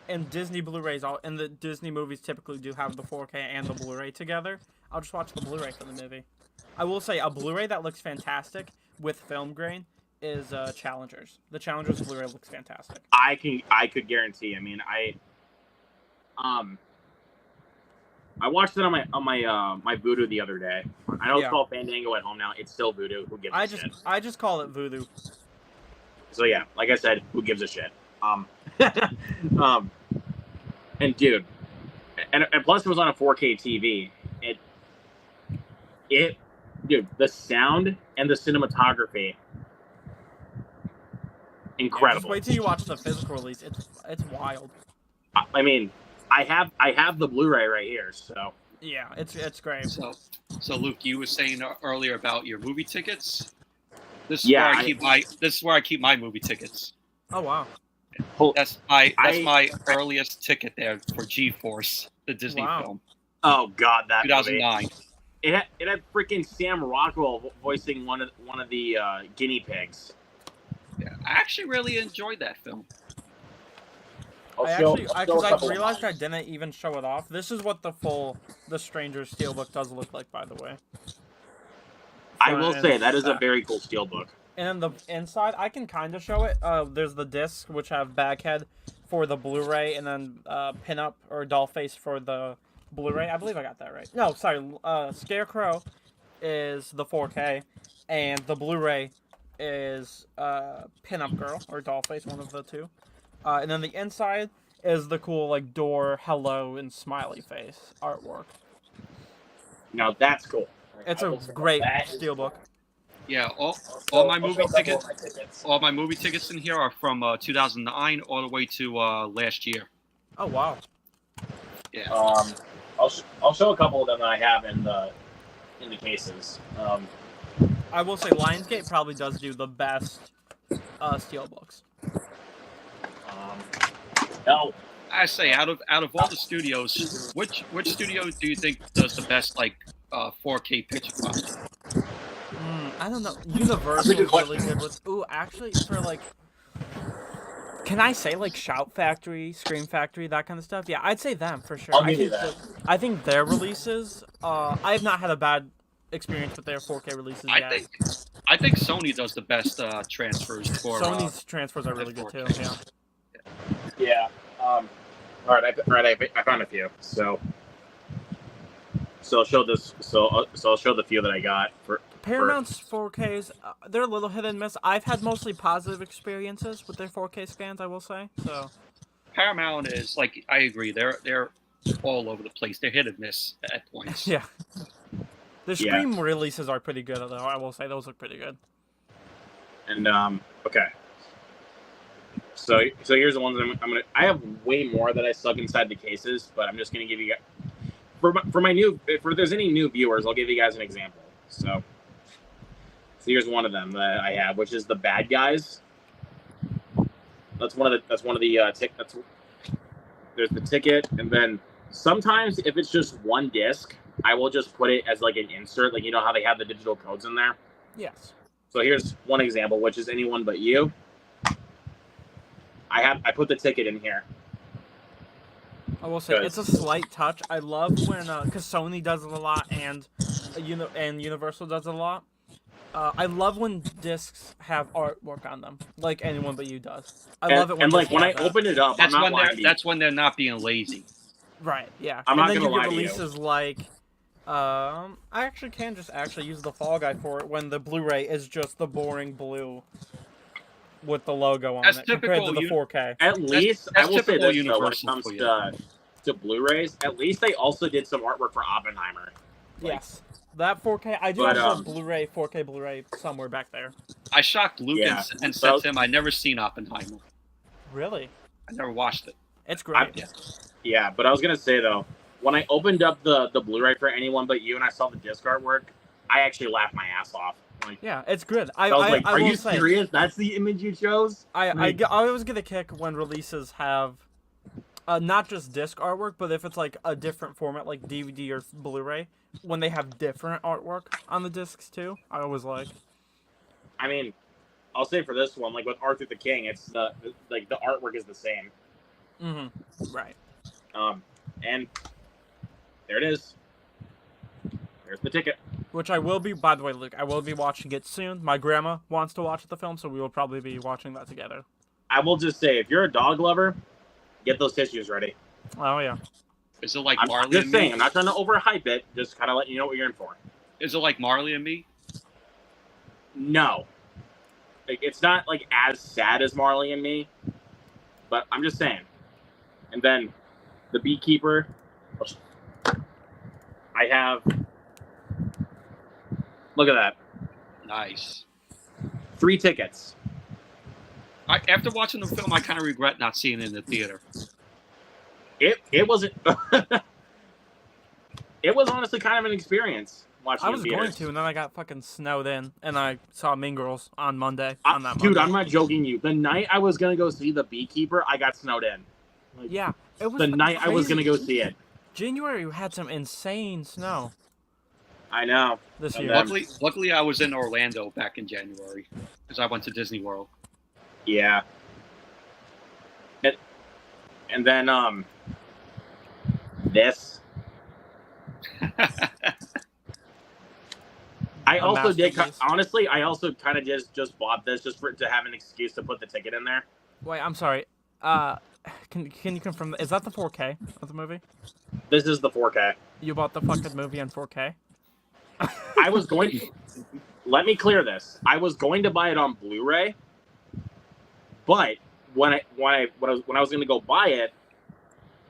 and Disney Blu-rays and the Disney movies typically do have the 4K and the Blu-ray together, I'll just watch the Blu-ray for the movie. I will say a Blu-ray that looks fantastic with film grain is Challengers. The Challengers Blu-ray looks fantastic. I could guarantee. I mean, I watched it on my Vudu the other day. I know it's called Fandango at home now. It's still Vudu. Who gives a shit? I just call it Voodoo. So yeah, like I said, who gives a shit? And dude, and plus it was on a 4K TV. Dude, the sound and the cinematography, incredible. Just wait till you watch the physical release. It's wild. I mean, I have the Blu-ray right here, so yeah, it's great. So Luke, you were saying earlier about your movie tickets. This is where I keep my movie tickets. Oh wow. That's my earliest ticket there for G-Force, the Disney film. Oh God, that 2009. Movie. It had freaking Sam Rockwell voicing one of the guinea pigs. Yeah, I actually really enjoyed that film. Because I realized I didn't even show it off. This is what the Stranger's Steelbook does look like, by the way. I will say that is a very cool steelbook. And then the inside, I can kind of show it. There's the discs, which have Baghead for the Blu-ray, and then Pinup or Dollface for the Blu-ray. I believe I got that right. No, sorry. Scarecrow is the 4K, and the Blu-ray is Pinup Girl or Dollface, one of the two. And then the inside is the cool like door, hello, and smiley face artwork. Now that's cool. It's a great steelbook. Yeah, all my movie tickets in here are from 2009 all the way to last year. Oh wow. Yeah. I'll show a couple of them that I have in the cases. I will say Lionsgate probably does do the best steelbooks. No. I say out of all the studios, which studio do you think does the best 4K picture quality? I don't know. Universal is really good with. Ooh, actually, for can I say Shout Factory, Scream Factory, that kind of stuff? Yeah, I'd say them for sure. I'll give you that. I think their releases. I have not had a bad experience with their 4K releases yet. I think Sony does the best transfers for. Sony's transfers are really good too. Yeah. Yeah. All right. I found a few. So I'll show this. So I'll show the few that I got for. Paramount's 4Ks, they're a little hit and miss. I've had mostly positive experiences with their 4K scans, I will say. So Paramount is I agree. They're all over the place. They're hit and miss at points. Yeah. The Scream releases are pretty good, though. I will say those look pretty good. And okay. So here's the ones I'm gonna. I have way more that I stuck inside the cases, but I'm just gonna give you guys if there's any new viewers, I'll give you guys an example. So here's one of them that I have, which is the Bad Guys. That's one of the tickets. There's the ticket, and then sometimes if it's just one disc, I will just put it as an insert, you know how they have the digital codes in there. Yes. So here's one example, which is Anyone But You. I put the ticket in here. I will say it's a slight touch. I love when because Sony does it a lot and Universal does it a lot. I love when discs have artwork on them, like Anyone But You does. I love it when when I open it up, that's when they're not being lazy. Right. Yeah. I'm not gonna lie to you. And then you get releases I actually can just use the Fall Guy for it when the Blu-ray is just the boring blue with the logo on it compared to the 4K. At least I will say this though, when it Universal comes to Blu-rays, at least they also did some artwork for Oppenheimer. Yes. That 4K, I do But, have the Blu-ray, 4K Blu-ray somewhere back there. I shocked Luke Yeah. and said to him, "I never seen Oppenheimer. Really? I never watched it." It's great. Yeah, but I was gonna say though, when I opened up the Blu-ray for Anyone But You and I saw the disc artwork, I actually laughed my ass off. Like, Yeah, it's good. I was like, I "Are will you say, serious? That's the image you chose?" I always get a kick when releases have not just disc artwork, but if it's like a different format, like DVD or Blu-ray, when they have different artwork on the discs too. I always like. I mean, I'll say for this one, like with Arthur the King, it's the artwork is the same. Mm-hmm. Right. And there it is. There's the ticket. Which I will be, by the way, Luke, I will be watching it soon. My grandma wants to watch the film, so we will probably be watching that together. I will just say, if you're a dog lover, get those tissues ready. Oh, yeah. Is it like I'm Marley just and saying, Me? I'm not trying to overhype it, just kind of letting you know what you're in for. Is it like Marley and Me? No. Like, it's not, like, as sad as Marley and Me, but I'm just saying. And then, the Beekeeper. I have... Look at that. Nice. 3 tickets. After watching the film, I kind of regret not seeing it in the theater. It wasn't... It was honestly kind of an experience watching I was in theaters. going to, and then I got fucking snowed in, and I saw Mean Girls on Monday. Dude, I'm not joking you. The night I was going to go see The Beekeeper, I got snowed in. Like, Yeah, it was the night crazy. I was going to go see it. January, we had some insane snow I know. this And year. then- Luckily, I was in Orlando back in January because I went to Disney World. Yeah. And then, this. I A also did, masterpiece. honestly, I also kind of just bought this just to have an excuse to put the ticket in there. Wait, I'm sorry. Can you confirm? Is that the 4K of the movie? This is the 4K. You bought the fucking movie in 4K? I was going to, let me clear this. I was going to buy it on Blu-ray, but when I was going to go buy it,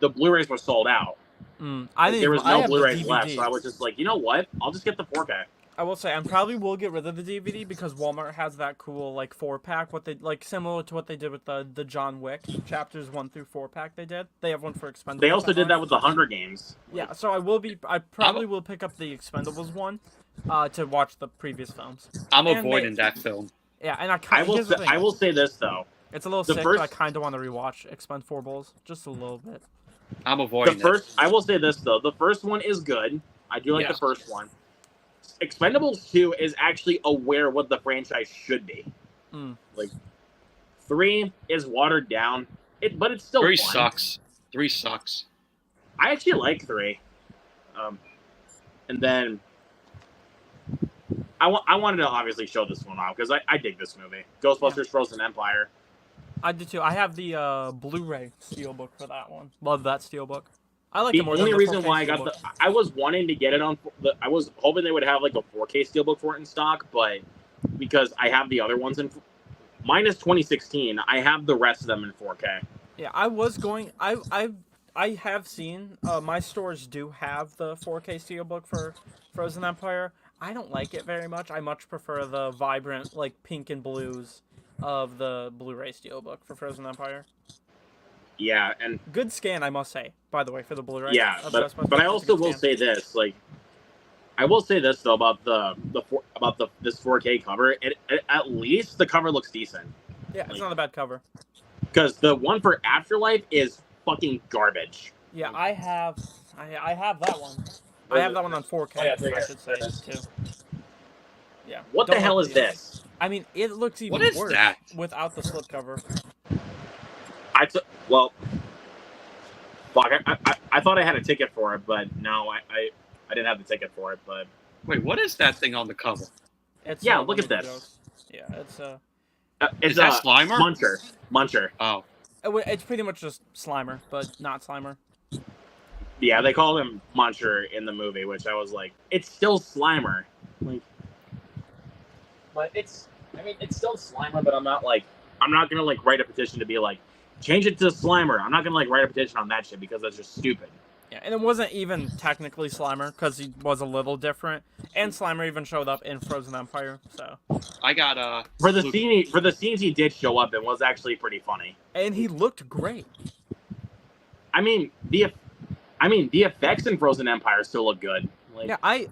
the Blu-rays were sold out. There was no Blu-rays left, so I was just like, you know what? I'll just get the 4K. I will say, I probably will get rid of the DVD because Walmart has that cool like 4-pack. What they like similar to what they did with the John Wick chapters 1 through 4-pack. They did. They have one for Expendables. They also did I that think. with the Hunger Games. Yeah, so I probably will pick up the Expendables one, to watch the previous films. I'm And avoiding that film. Yeah, and I I will say this though. it's a little the sick, first- but I kind of want to rewatch Expendables just a little bit. I'm avoiding I will say this though. The first one is good. I do like Yeah. the first one. Expendables 2 is actually aware what the franchise should be. Like 3 is watered down. But it's still 3 fun. sucks. 3 sucks. I actually like 3. And then I wanted to obviously show this one off because I dig this movie. Ghostbusters Frozen Empire. I do too. I have the Blu-ray steelbook for that one. Love that steelbook. I like The it more only than the reason 4K why steelbook. I was wanting to get it on I was hoping they would have like a 4K steelbook for it in stock, but because I have the other ones in mine is 2016, I have the rest of them in 4K. Yeah, I was going. I have seen my stores do have the 4K steelbook for Frozen Empire. I don't like it very much. I much prefer the vibrant like pink and blues of the Blu-ray steelbook for Frozen Empire. Yeah, and Good scan, I must say. By the way, for the Blu-ray. yeah, of but Ghostbusters, I it's a also good will scan. say this, like I will say this though about this 4K cover. At least the cover looks decent. Yeah, it's not a bad cover. Because the one for Afterlife is fucking garbage. Yeah, I have that one. I have that one on 4K. Oh, yeah, there I you should go. say too. Yeah. What the Don't hell look is the- this? I mean, it looks even What is worse that? without the slipcover. Fuck, I thought I had a ticket for it, but no, I didn't have the ticket for it. But Wait, what is that thing on the cover? It's Yeah, one look of at the this. jokes. Yeah, it's it's Is that Slimer? Muncher. Oh, it's pretty much just Slimer, but not Slimer. Yeah, they called him Muncher in the movie, which I was like, it's still Slimer. Like, but it's still Slimer, but I'm not gonna like write a petition to be like, change it to Slimer. I'm not gonna like write a petition on that shit because that's just stupid. Yeah, and it wasn't even technically Slimer because he was a little different, and Slimer even showed up in Frozen Empire. So I got For the Luke, for the scenes he did show up, it was actually pretty funny. and he looked great. I mean the effects in Frozen Empire still look good. Like, Yeah, I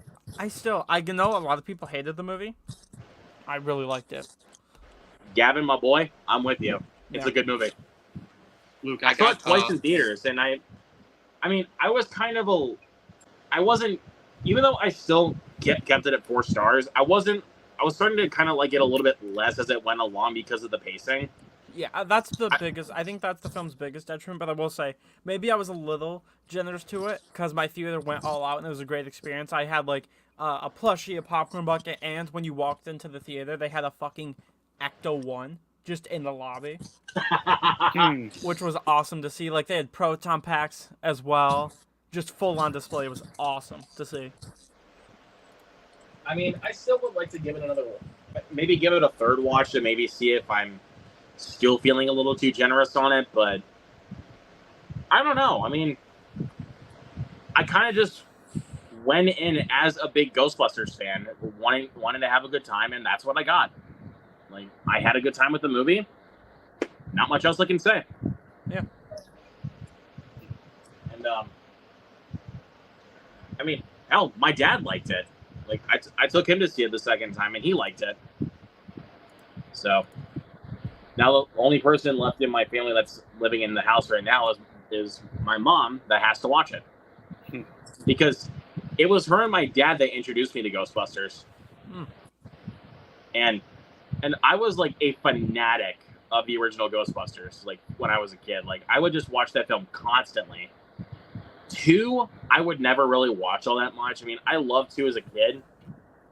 know a lot of people hated the movie. I really liked it. Gavin, my boy, I'm with you. It's Yeah. a good movie. Luke, I saw it twice in theaters, and I mean, I was kind of I wasn't, even though I still kept it at 4 stars. I was starting to kind of like it a little bit less as it went along because of the pacing. Yeah, that's the biggest. I think that's the film's biggest detriment. But I will say, maybe I was a little generous to it because my theater went all out and it was a great experience. I had like a plushie, a popcorn bucket, and when you walked into the theater, they had a fucking Ecto 1 just in the lobby, which was awesome to see. Like they had proton packs as well, just full on display. It was awesome to see. I mean, I still would like to give it another, maybe give it a third watch to maybe see if I'm still feeling a little too generous on it, but I don't know. I mean, I kind of just went in as a big Ghostbusters fan, wanting to have a good time, and that's what I got. Like, I had a good time with the movie. Not much else I can say. Yeah. And I mean, hell, my dad liked it. Like, I took him to see it the second time, and he liked it. So now the only person left in my family that's living in the house right now is my mom that has to watch it. Because it was her and my dad that introduced me to Ghostbusters. And I was like a fanatic of the original Ghostbusters, like when I was a kid. Like I would just watch that film constantly. 2, I would never really watch all that much. I mean, I loved 2 as a kid.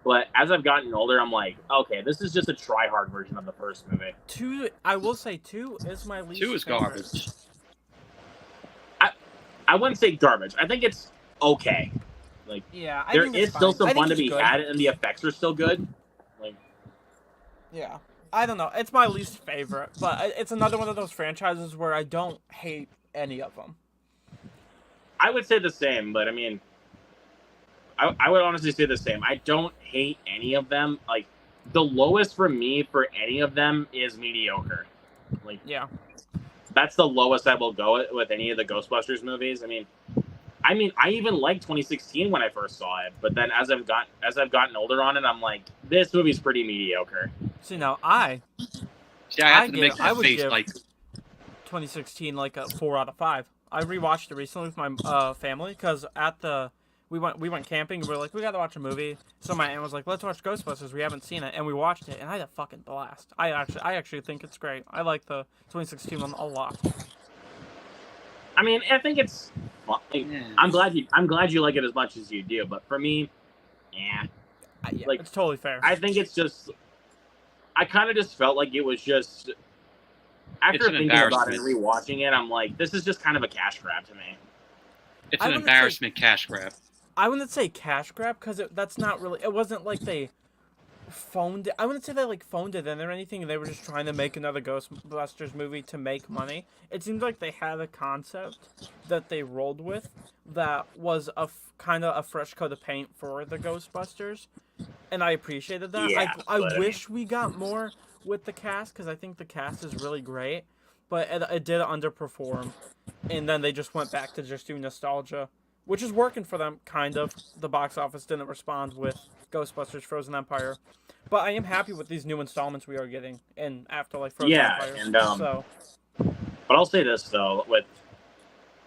But as I've gotten older, I'm like, okay, this is just a try-hard version of the first movie. 2, I will say 2 is my least 2 is favorite. garbage. I wouldn't say garbage. I think it's okay. Like, yeah, there is still some fun to be good. had, and the effects are still good. Like, yeah, I don't know. It's my least favorite, but it's another one of those franchises where I don't hate any of them. I would say the same, but I mean, I would honestly say the same. I don't hate any of them. Like, the lowest for me for any of them is mediocre. Like, Yeah. that's the lowest I will go with any of the Ghostbusters movies. I mean, I even liked 2016 when I first saw it, but then as I've gotten older on it, I'm like, this movie's pretty mediocre. See, now I have to make that would face give like 2016 like a 4 out of 5. I rewatched it recently with my family because we went camping and we were like, we gotta watch a movie. So my aunt was like, let's watch Ghostbusters. We haven't seen it, and we watched it, and I had a fucking blast. I actually think it's great. I like the 2016 one a lot. I mean, I think it's. Well, I'm glad you like it as much as you do, but for me, yeah, like, it's totally fair. I think it's just. I kind of just felt like it was just. After thinking about it and rewatching it, I'm like, this is just kind of a cash grab to me. It's an embarrassment cash grab. I wouldn't say cash grab because that's not really. It wasn't like they phoned it. I wouldn't say they like phoned it in or anything. They were just trying to make another Ghostbusters movie to make money. It seems like they had a concept that they rolled with that was kind of a fresh coat of paint for the Ghostbusters, and I appreciated that. Yeah, I wish we got more with the cast because I think the cast is really great, but it did underperform, and then they just went back to just doing nostalgia, which is working for them, kind of. The box office didn't respond with Ghostbusters Frozen Empire. But I am happy with these new installments we are getting in Afterlife Frozen Empire. Yeah, and but I'll say this though, with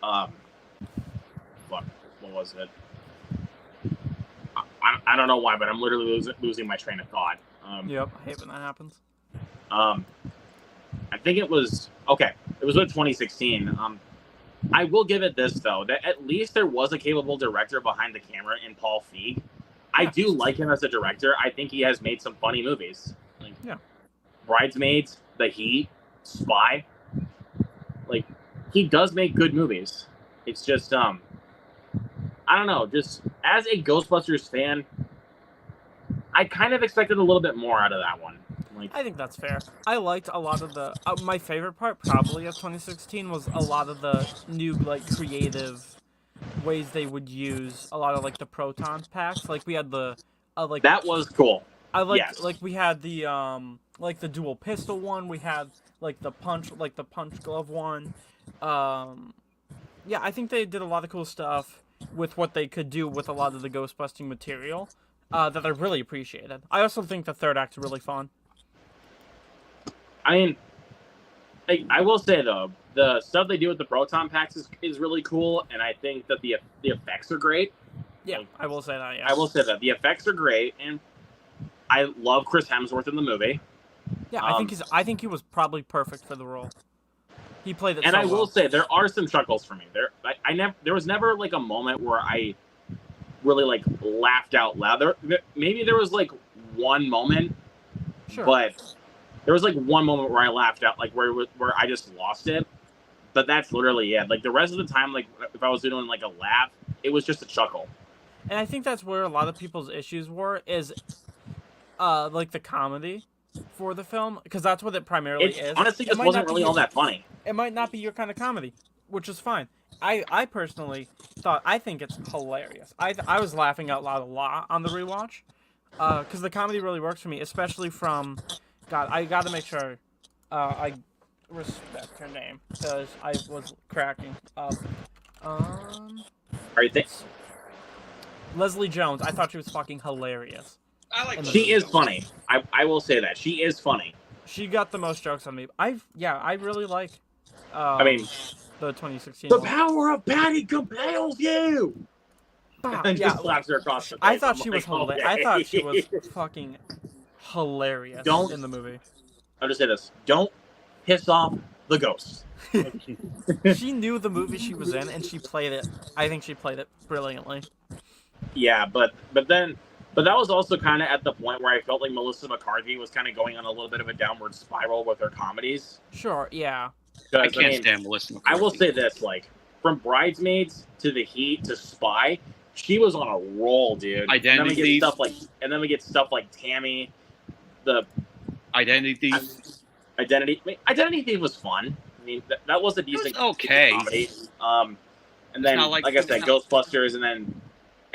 what was it? I don't know why, but I'm literally losing my train of thought. Yep, I hate when that happens. I think it was okay. It was with 2016. I will give it this though, that at least there was a capable director behind the camera in Paul Feig. I do like him as a director. I think he has made some funny movies. Like, Bridesmaids, The Heat, Spy. Like, he does make good movies. It's just, I don't know. Just as a Ghostbusters fan, I kind of expected a little bit more out of that one. Like, I think that's fair. I liked a lot of the. My favorite part, probably of 2016, was a lot of the new, like, creative ways they would use a lot of like the proton packs. Like we had the like That was cool. I liked Yes. like we had the like the dual pistol one. We had like the punch glove one. Yeah, I think they did a lot of cool stuff with what they could do with a lot of the ghost busting material that I really appreciated. I also think the third act's really fun. I mean, I will say though, the stuff they do with the proton packs is really cool, and I think that the effects are great. Yeah, Like, I will say that. Yeah, I will say that the effects are great, and I love Chris Hemsworth in the movie. yeah. I think he was probably perfect for the role. He played it. And so I will well. say there are some chuckles for me. There was never like a moment where I really like laughed out loud. Maybe there was like one moment, Sure. but there was like one moment where I laughed out, like where I just lost it. But that's literally it. Like the rest of the time, like if I was doing like a laugh, it was just a chuckle. And I think that's where a lot of people's issues were is, like the comedy for the film, because that's what it primarily is. Honestly It just might wasn't not be really all that funny. It might not be your kind of comedy, which is fine. I personally I think it's hilarious. I was laughing out loud a lot on the rewatch, because the comedy really works for me, especially from, God, I gotta make sure, I respect her name, because I was cracking up. Are you think Leslie Jones. I thought she was fucking hilarious. I like. she is funny? I will say that she is funny. She got the most jokes on me. I really like. I mean, the 2016. the one. power of Patty compels you. And Yeah, just slaps her across the face. I thought I'm she like, was hilarious. okay. I thought she was fucking hilarious Don't- in the movie. I'll just say this: don't piss off the ghosts. She knew the movie she was in, and she played it. I think she played it brilliantly. Yeah, but that was also kind of at the point where I felt like Melissa McCarthy was kind of going on a little bit of a downward spiral with her comedies. Sure, yeah. I 'Cause, can't stand Melissa McCarthy. I will say this: like from Bridesmaids to The Heat to Spy, she was on a roll, dude. Identity and then we Thief. get stuff like Tammy, the Identity Thief. Identity Thief was fun. I mean, that was a decent, okay. decent comedy. And then, not like like- I said, Ghostbusters, and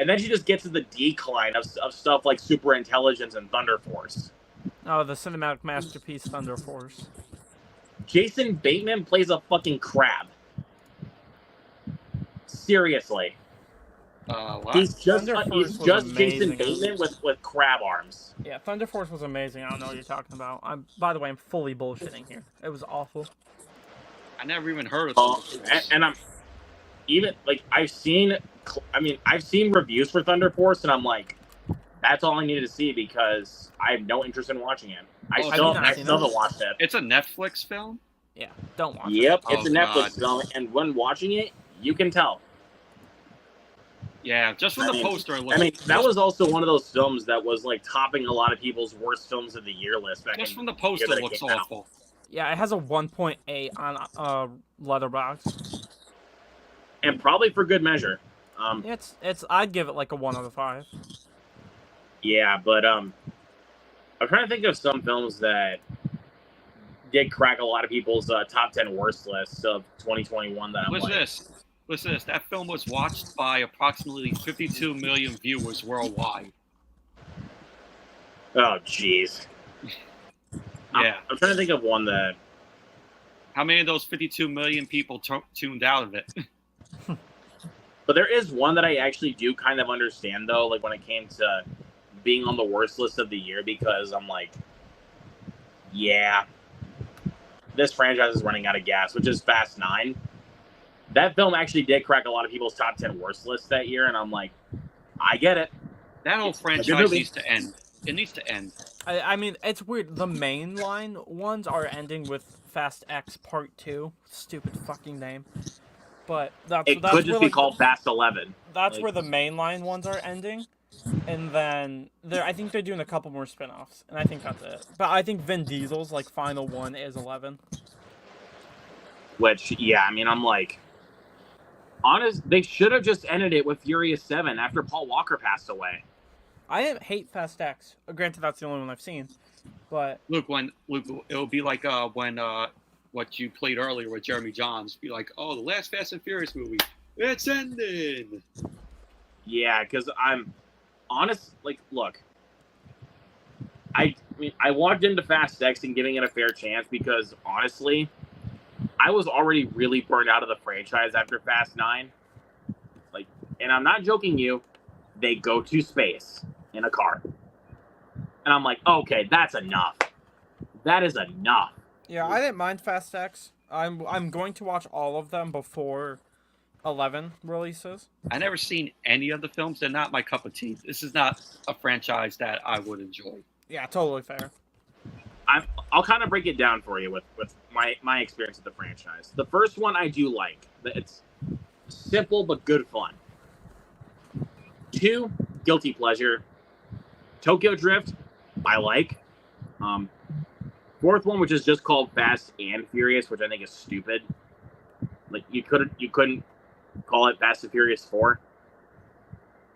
then she just gets to the decline of stuff like Super Intelligence and Thunder Force. Oh, the cinematic masterpiece Thunder Force. Jason Bateman plays a fucking crab. Seriously. What? He's just Thunder Force was Jason amazing. Bateman with crab arms. Yeah, Thunder Force was amazing. I don't know what you're talking about. By the way, I'm fully bullshitting here. It was awful. I never even heard of it. And I'm even like I've seen reviews for Thunder Force, and I'm like, that's all I needed to see because I have no interest in watching it. I still haven't watched it. It's a Netflix film? Yeah, don't watch it. Yep, it's Oh, a Netflix God. film, and when watching it, you can tell. Yeah, just from the poster. That was also one of those films that was like topping a lot of people's worst films of the year list back Just in from the year poster that it looks came out. awful. Yeah, it has a 1.8 on Letterboxd. And probably for good measure. It's I'd give it like a 1 out of 5. Yeah, but I'm trying to think of some films that did crack a lot of people's top 10 worst lists of 2021 that I'm What's like, this? Listen to this. That film was watched by approximately 52 million viewers worldwide. oh, jeez. Yeah. I'm trying to think of one that... How many of those 52 million people tuned out of it? But there is one that I actually do kind of understand, though, like when it came to being on the worst list of the year, because I'm like, yeah, this franchise is running out of gas, which is Fast 9. That film actually did crack a lot of people's top 10 worst lists that year, and I'm like, I get it. That whole It's a good franchise movie. needs to end. It needs to end. I mean, it's weird. The mainline ones are ending with Fast X Part 2. Stupid fucking name. But that's It that's could just where, be like, called Fast 11. That's like- where the mainline ones are ending. And then I think they're doing a couple more spin-offs, and I think that's it. But I think Vin Diesel's like final one is 11. Which, yeah, I mean, I'm like, honest, they should have just ended it with Furious 7 after Paul Walker passed away. I hate Fast X. Granted, that's the only one I've seen. But Luke, it'll be like when what you played earlier with Jeremy Johns, be like, oh, the last Fast and Furious movie, It's ending. Yeah, because I'm honest. Like, look, I mean, I walked into Fast X and giving it a fair chance because honestly, I was already really burned out of the franchise after Fast 9. Like, and I'm not joking you, they go to space in a car. And I'm like, okay, that's enough. That is enough. Yeah, I didn't mind Fast X. I'm going to watch all of them before 11 releases. I never seen any of the films. They're not my cup of tea. This is not a franchise that I would enjoy. Yeah, totally fair. I'll kind of break it down for you with my experience with the franchise. The first one I do like. It's simple but good fun. 2, guilty pleasure. Tokyo Drift, I like. 4th one, which is just called Fast and Furious, which I think is stupid. Like you couldn't call it Fast and Furious 4.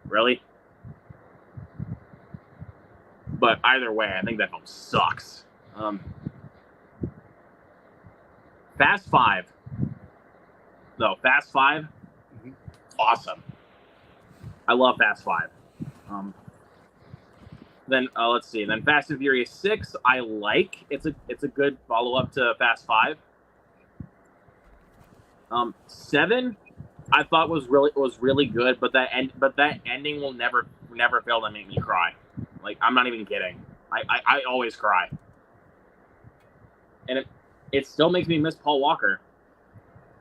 Really? But either way, I think that film sucks. Fast 5. No, Fast 5. Awesome. I love Fast 5. Then let's see. Then Fast and Furious 6, I like. It's a good follow up to Fast 5. 7, I thought was really good, but that ending will never fail to make me cry. Like, I'm not even kidding. I always cry, and it still makes me miss Paul Walker.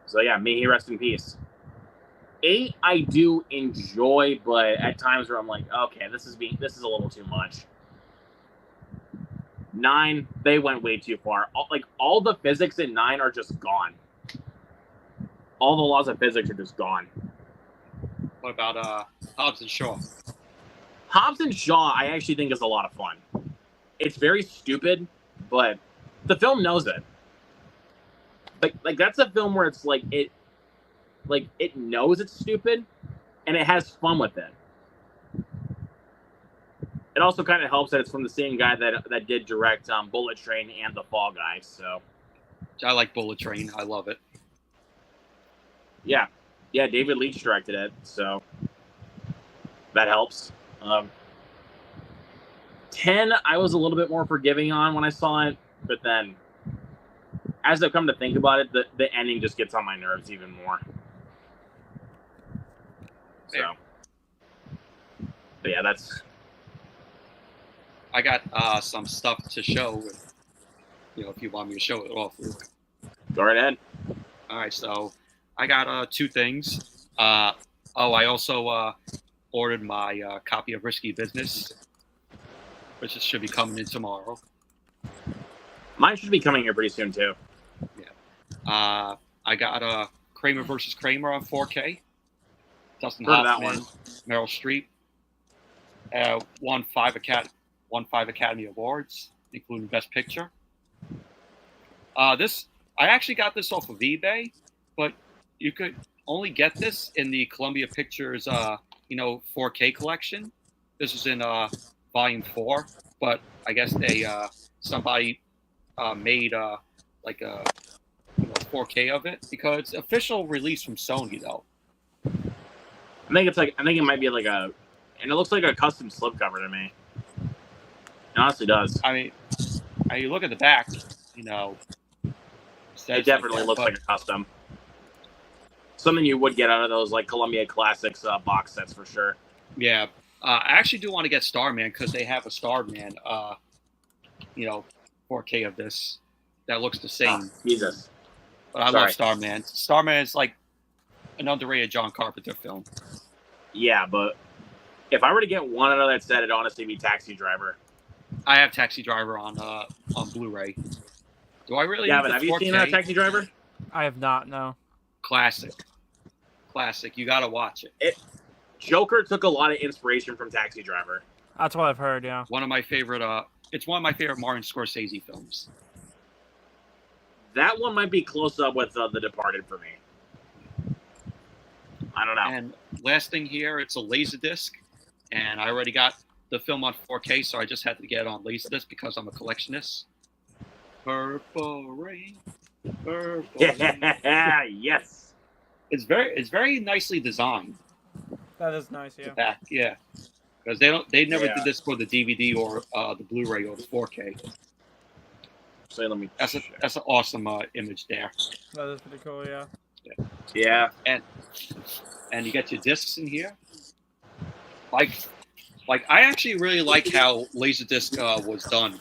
So yeah, may he rest in peace. 8, I do enjoy, but at times where I'm like, okay, this is a little too much. 9, they went way too far. All the physics in 9 are just gone. All the laws of physics are just gone. What about Hobbs and Shaw? Hobbs and Shaw, I actually think is a lot of fun. It's very stupid, but the film knows it. Like that's a film where it's it knows it's stupid, and it has fun with it. It also kind of helps that it's from the same guy that did direct Bullet Train and The Fall Guy. So I like Bullet Train. I love it. Yeah, David Leitch directed it, so that helps. 10, I was a little bit more forgiving on when I saw it, but then as I've come to think about it, the ending just gets on my nerves even more. So, but yeah, that's. I got some stuff to show. If you want me to show it off. Go right ahead. All right, so I got 2 things. I also ordered my copy of Risky Business, which should be coming in tomorrow. Mine should be coming here pretty soon too. Yeah. I got Kramer versus Kramer on 4K. Dustin Heard Hoffman, Meryl Streep. Won 5 Academy Awards, including Best Picture. I actually got this off of eBay, but you could only get this in the Columbia Pictures 4K collection. This was in volume 4, but I guess somebody made like a 4K of it because it's official release from Sony though. I think it might be and it looks like a custom slipcover to me. It honestly does. I mean, you look at the back, it definitely looks like a custom. Something you would get out of those Columbia Classics box sets for sure. Yeah, I actually do want to get Starman because they have a Starman, 4K of this that looks the same. Oh, Jesus. But I love Starman. Starman is like an underrated John Carpenter film. Yeah, but if I were to get one out of that set, it'd honestly be Taxi Driver. I have Taxi Driver on Blu-ray. Do I really? Yeah, but have you seen Taxi Driver? I have not. No. Classic. You gotta watch it. Joker took a lot of inspiration from Taxi Driver. That's what I've heard. Yeah. One of my favorite. It's one of my favorite Martin Scorsese films. That one might be close up with The Departed for me. I don't know. And last thing here, it's a Laserdisc, and I already got the film on 4K, so I just had to get it on Laserdisc because I'm a collectionist. Purple Rain. Purple Rain. Yeah, yes. it's very nicely designed. That is nice. The Yeah. back, yeah, because they never Yeah. did this for the DVD or the Blu-ray or the 4K. So let me. That's an awesome image there. That is pretty cool. Yeah. Yeah. And you get your discs in here. Like I actually really like how Laserdisc was done.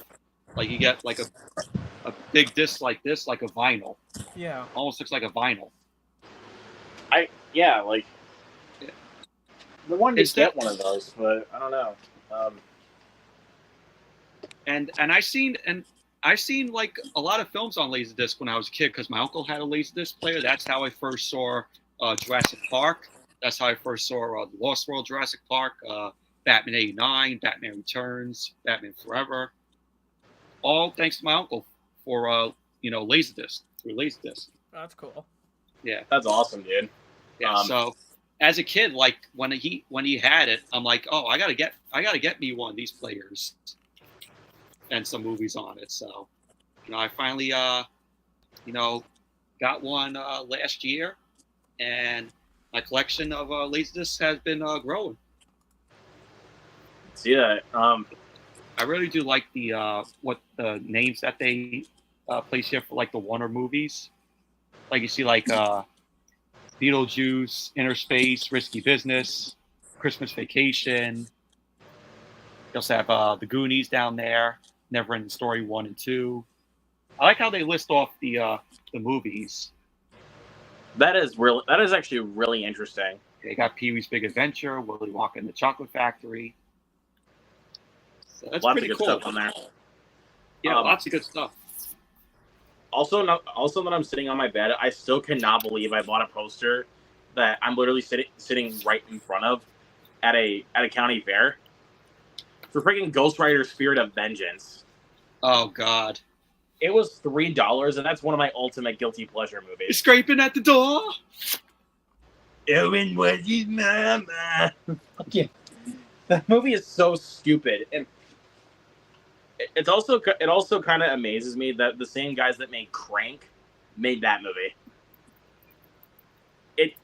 Like you get like a big disc like this, like a vinyl. Yeah. Almost looks like a vinyl. Yeah, like Yeah. I wanted to Instead- get one of those, but I don't know. And I seen like a lot of films on Laserdisc when I was a kid because my uncle had a Laserdisc player. That's how I first saw Jurassic Park. That's how I first saw The Lost World Jurassic Park, Batman '89, Batman Returns, Batman Forever. All thanks to my uncle for Laserdisc through Laserdisc. That's cool. Yeah, That's awesome, dude. yeah. So as a kid, like when he had it, I'm like, oh, I gotta get me one of these players and some movies on it. So I finally got one last year, and my collection of Laserdiscs has been growing. See that? I really do like the what the names that they place here for like the Warner movies. Like you see like Beetlejuice, Inner Space, Risky Business, Christmas Vacation. You also have the Goonies down there, Never Ending Story 1 and 2. I like how they list off the movies. That is actually really interesting. They got Pee-wee's Big Adventure, Willy Wonka and the Chocolate Factory. So that's Lots pretty of good cool. stuff on there. Yeah, lots of good stuff. Also, that I'm sitting on my bed, I still cannot believe I bought a poster that I'm literally sitting right in front of at a county fair for freaking Ghost Rider: Spirit of Vengeance. Oh God! It was $3, and that's one of my ultimate guilty pleasure You're movies. scraping at the door. Owen was his mama. Fucking, that movie is so stupid, and it also kind of amazes me that the same guys that made Crank made that movie.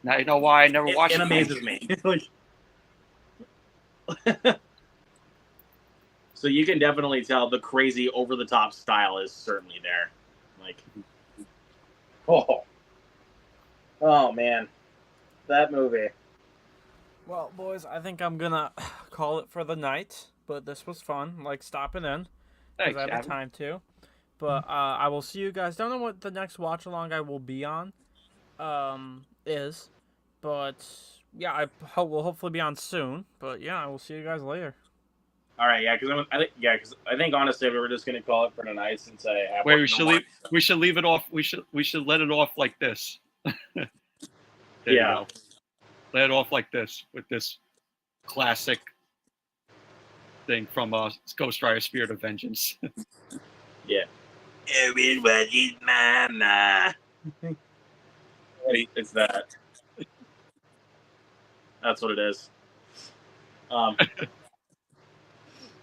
Now you know why I never watched It amazes me. So you can definitely tell the crazy, over-the-top style is certainly there. Like, oh man, that movie. Well, boys, I think I'm gonna call it for the night. But this was fun, like stopping in because Thanks, I have the Adam. time to. But I will see you guys. Don't know what the next watch along I will be on, but yeah, we'll hopefully be on soon. But yeah, I will see you guys later. All right, yeah, because I think honestly we were just gonna call it for tonight since I have. Wait, work we in should the leave. morning, so. We should leave it off. We should let it off like this. There Yeah. you go. Let it off like this with this classic thing from Ghost Rider: Spirit of Vengeance. Yeah. Owen was his mama. It's that. That's what it is.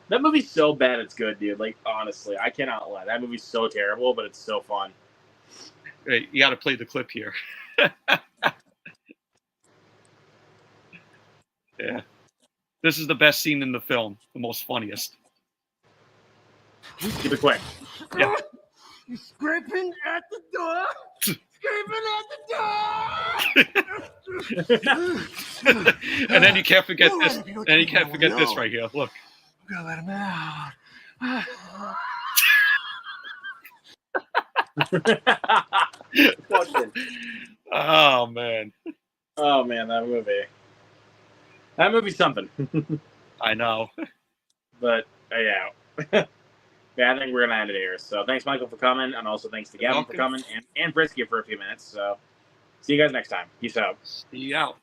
That movie's so bad it's good, dude. Like, honestly, I cannot lie. That movie's so terrible, but it's so fun. Hey, you got to play the clip here. Yeah. This is the best scene in the film, the most funniest. Keep it quick. Yeah. You scraping at the door? Scraping at the door! And then you can't forget Ooh, this. I don't And you can't forget this know. right here. Look. We gotta let him out. Fucking- Oh man. Oh man, that movie. That movie's something. I know. But yeah. Yeah, I think we're gonna end it here. So thanks, Michael, for coming, and also thanks to Gavin for welcome. coming, and Brisky for a few minutes. So see you guys next time. Peace out. See you out.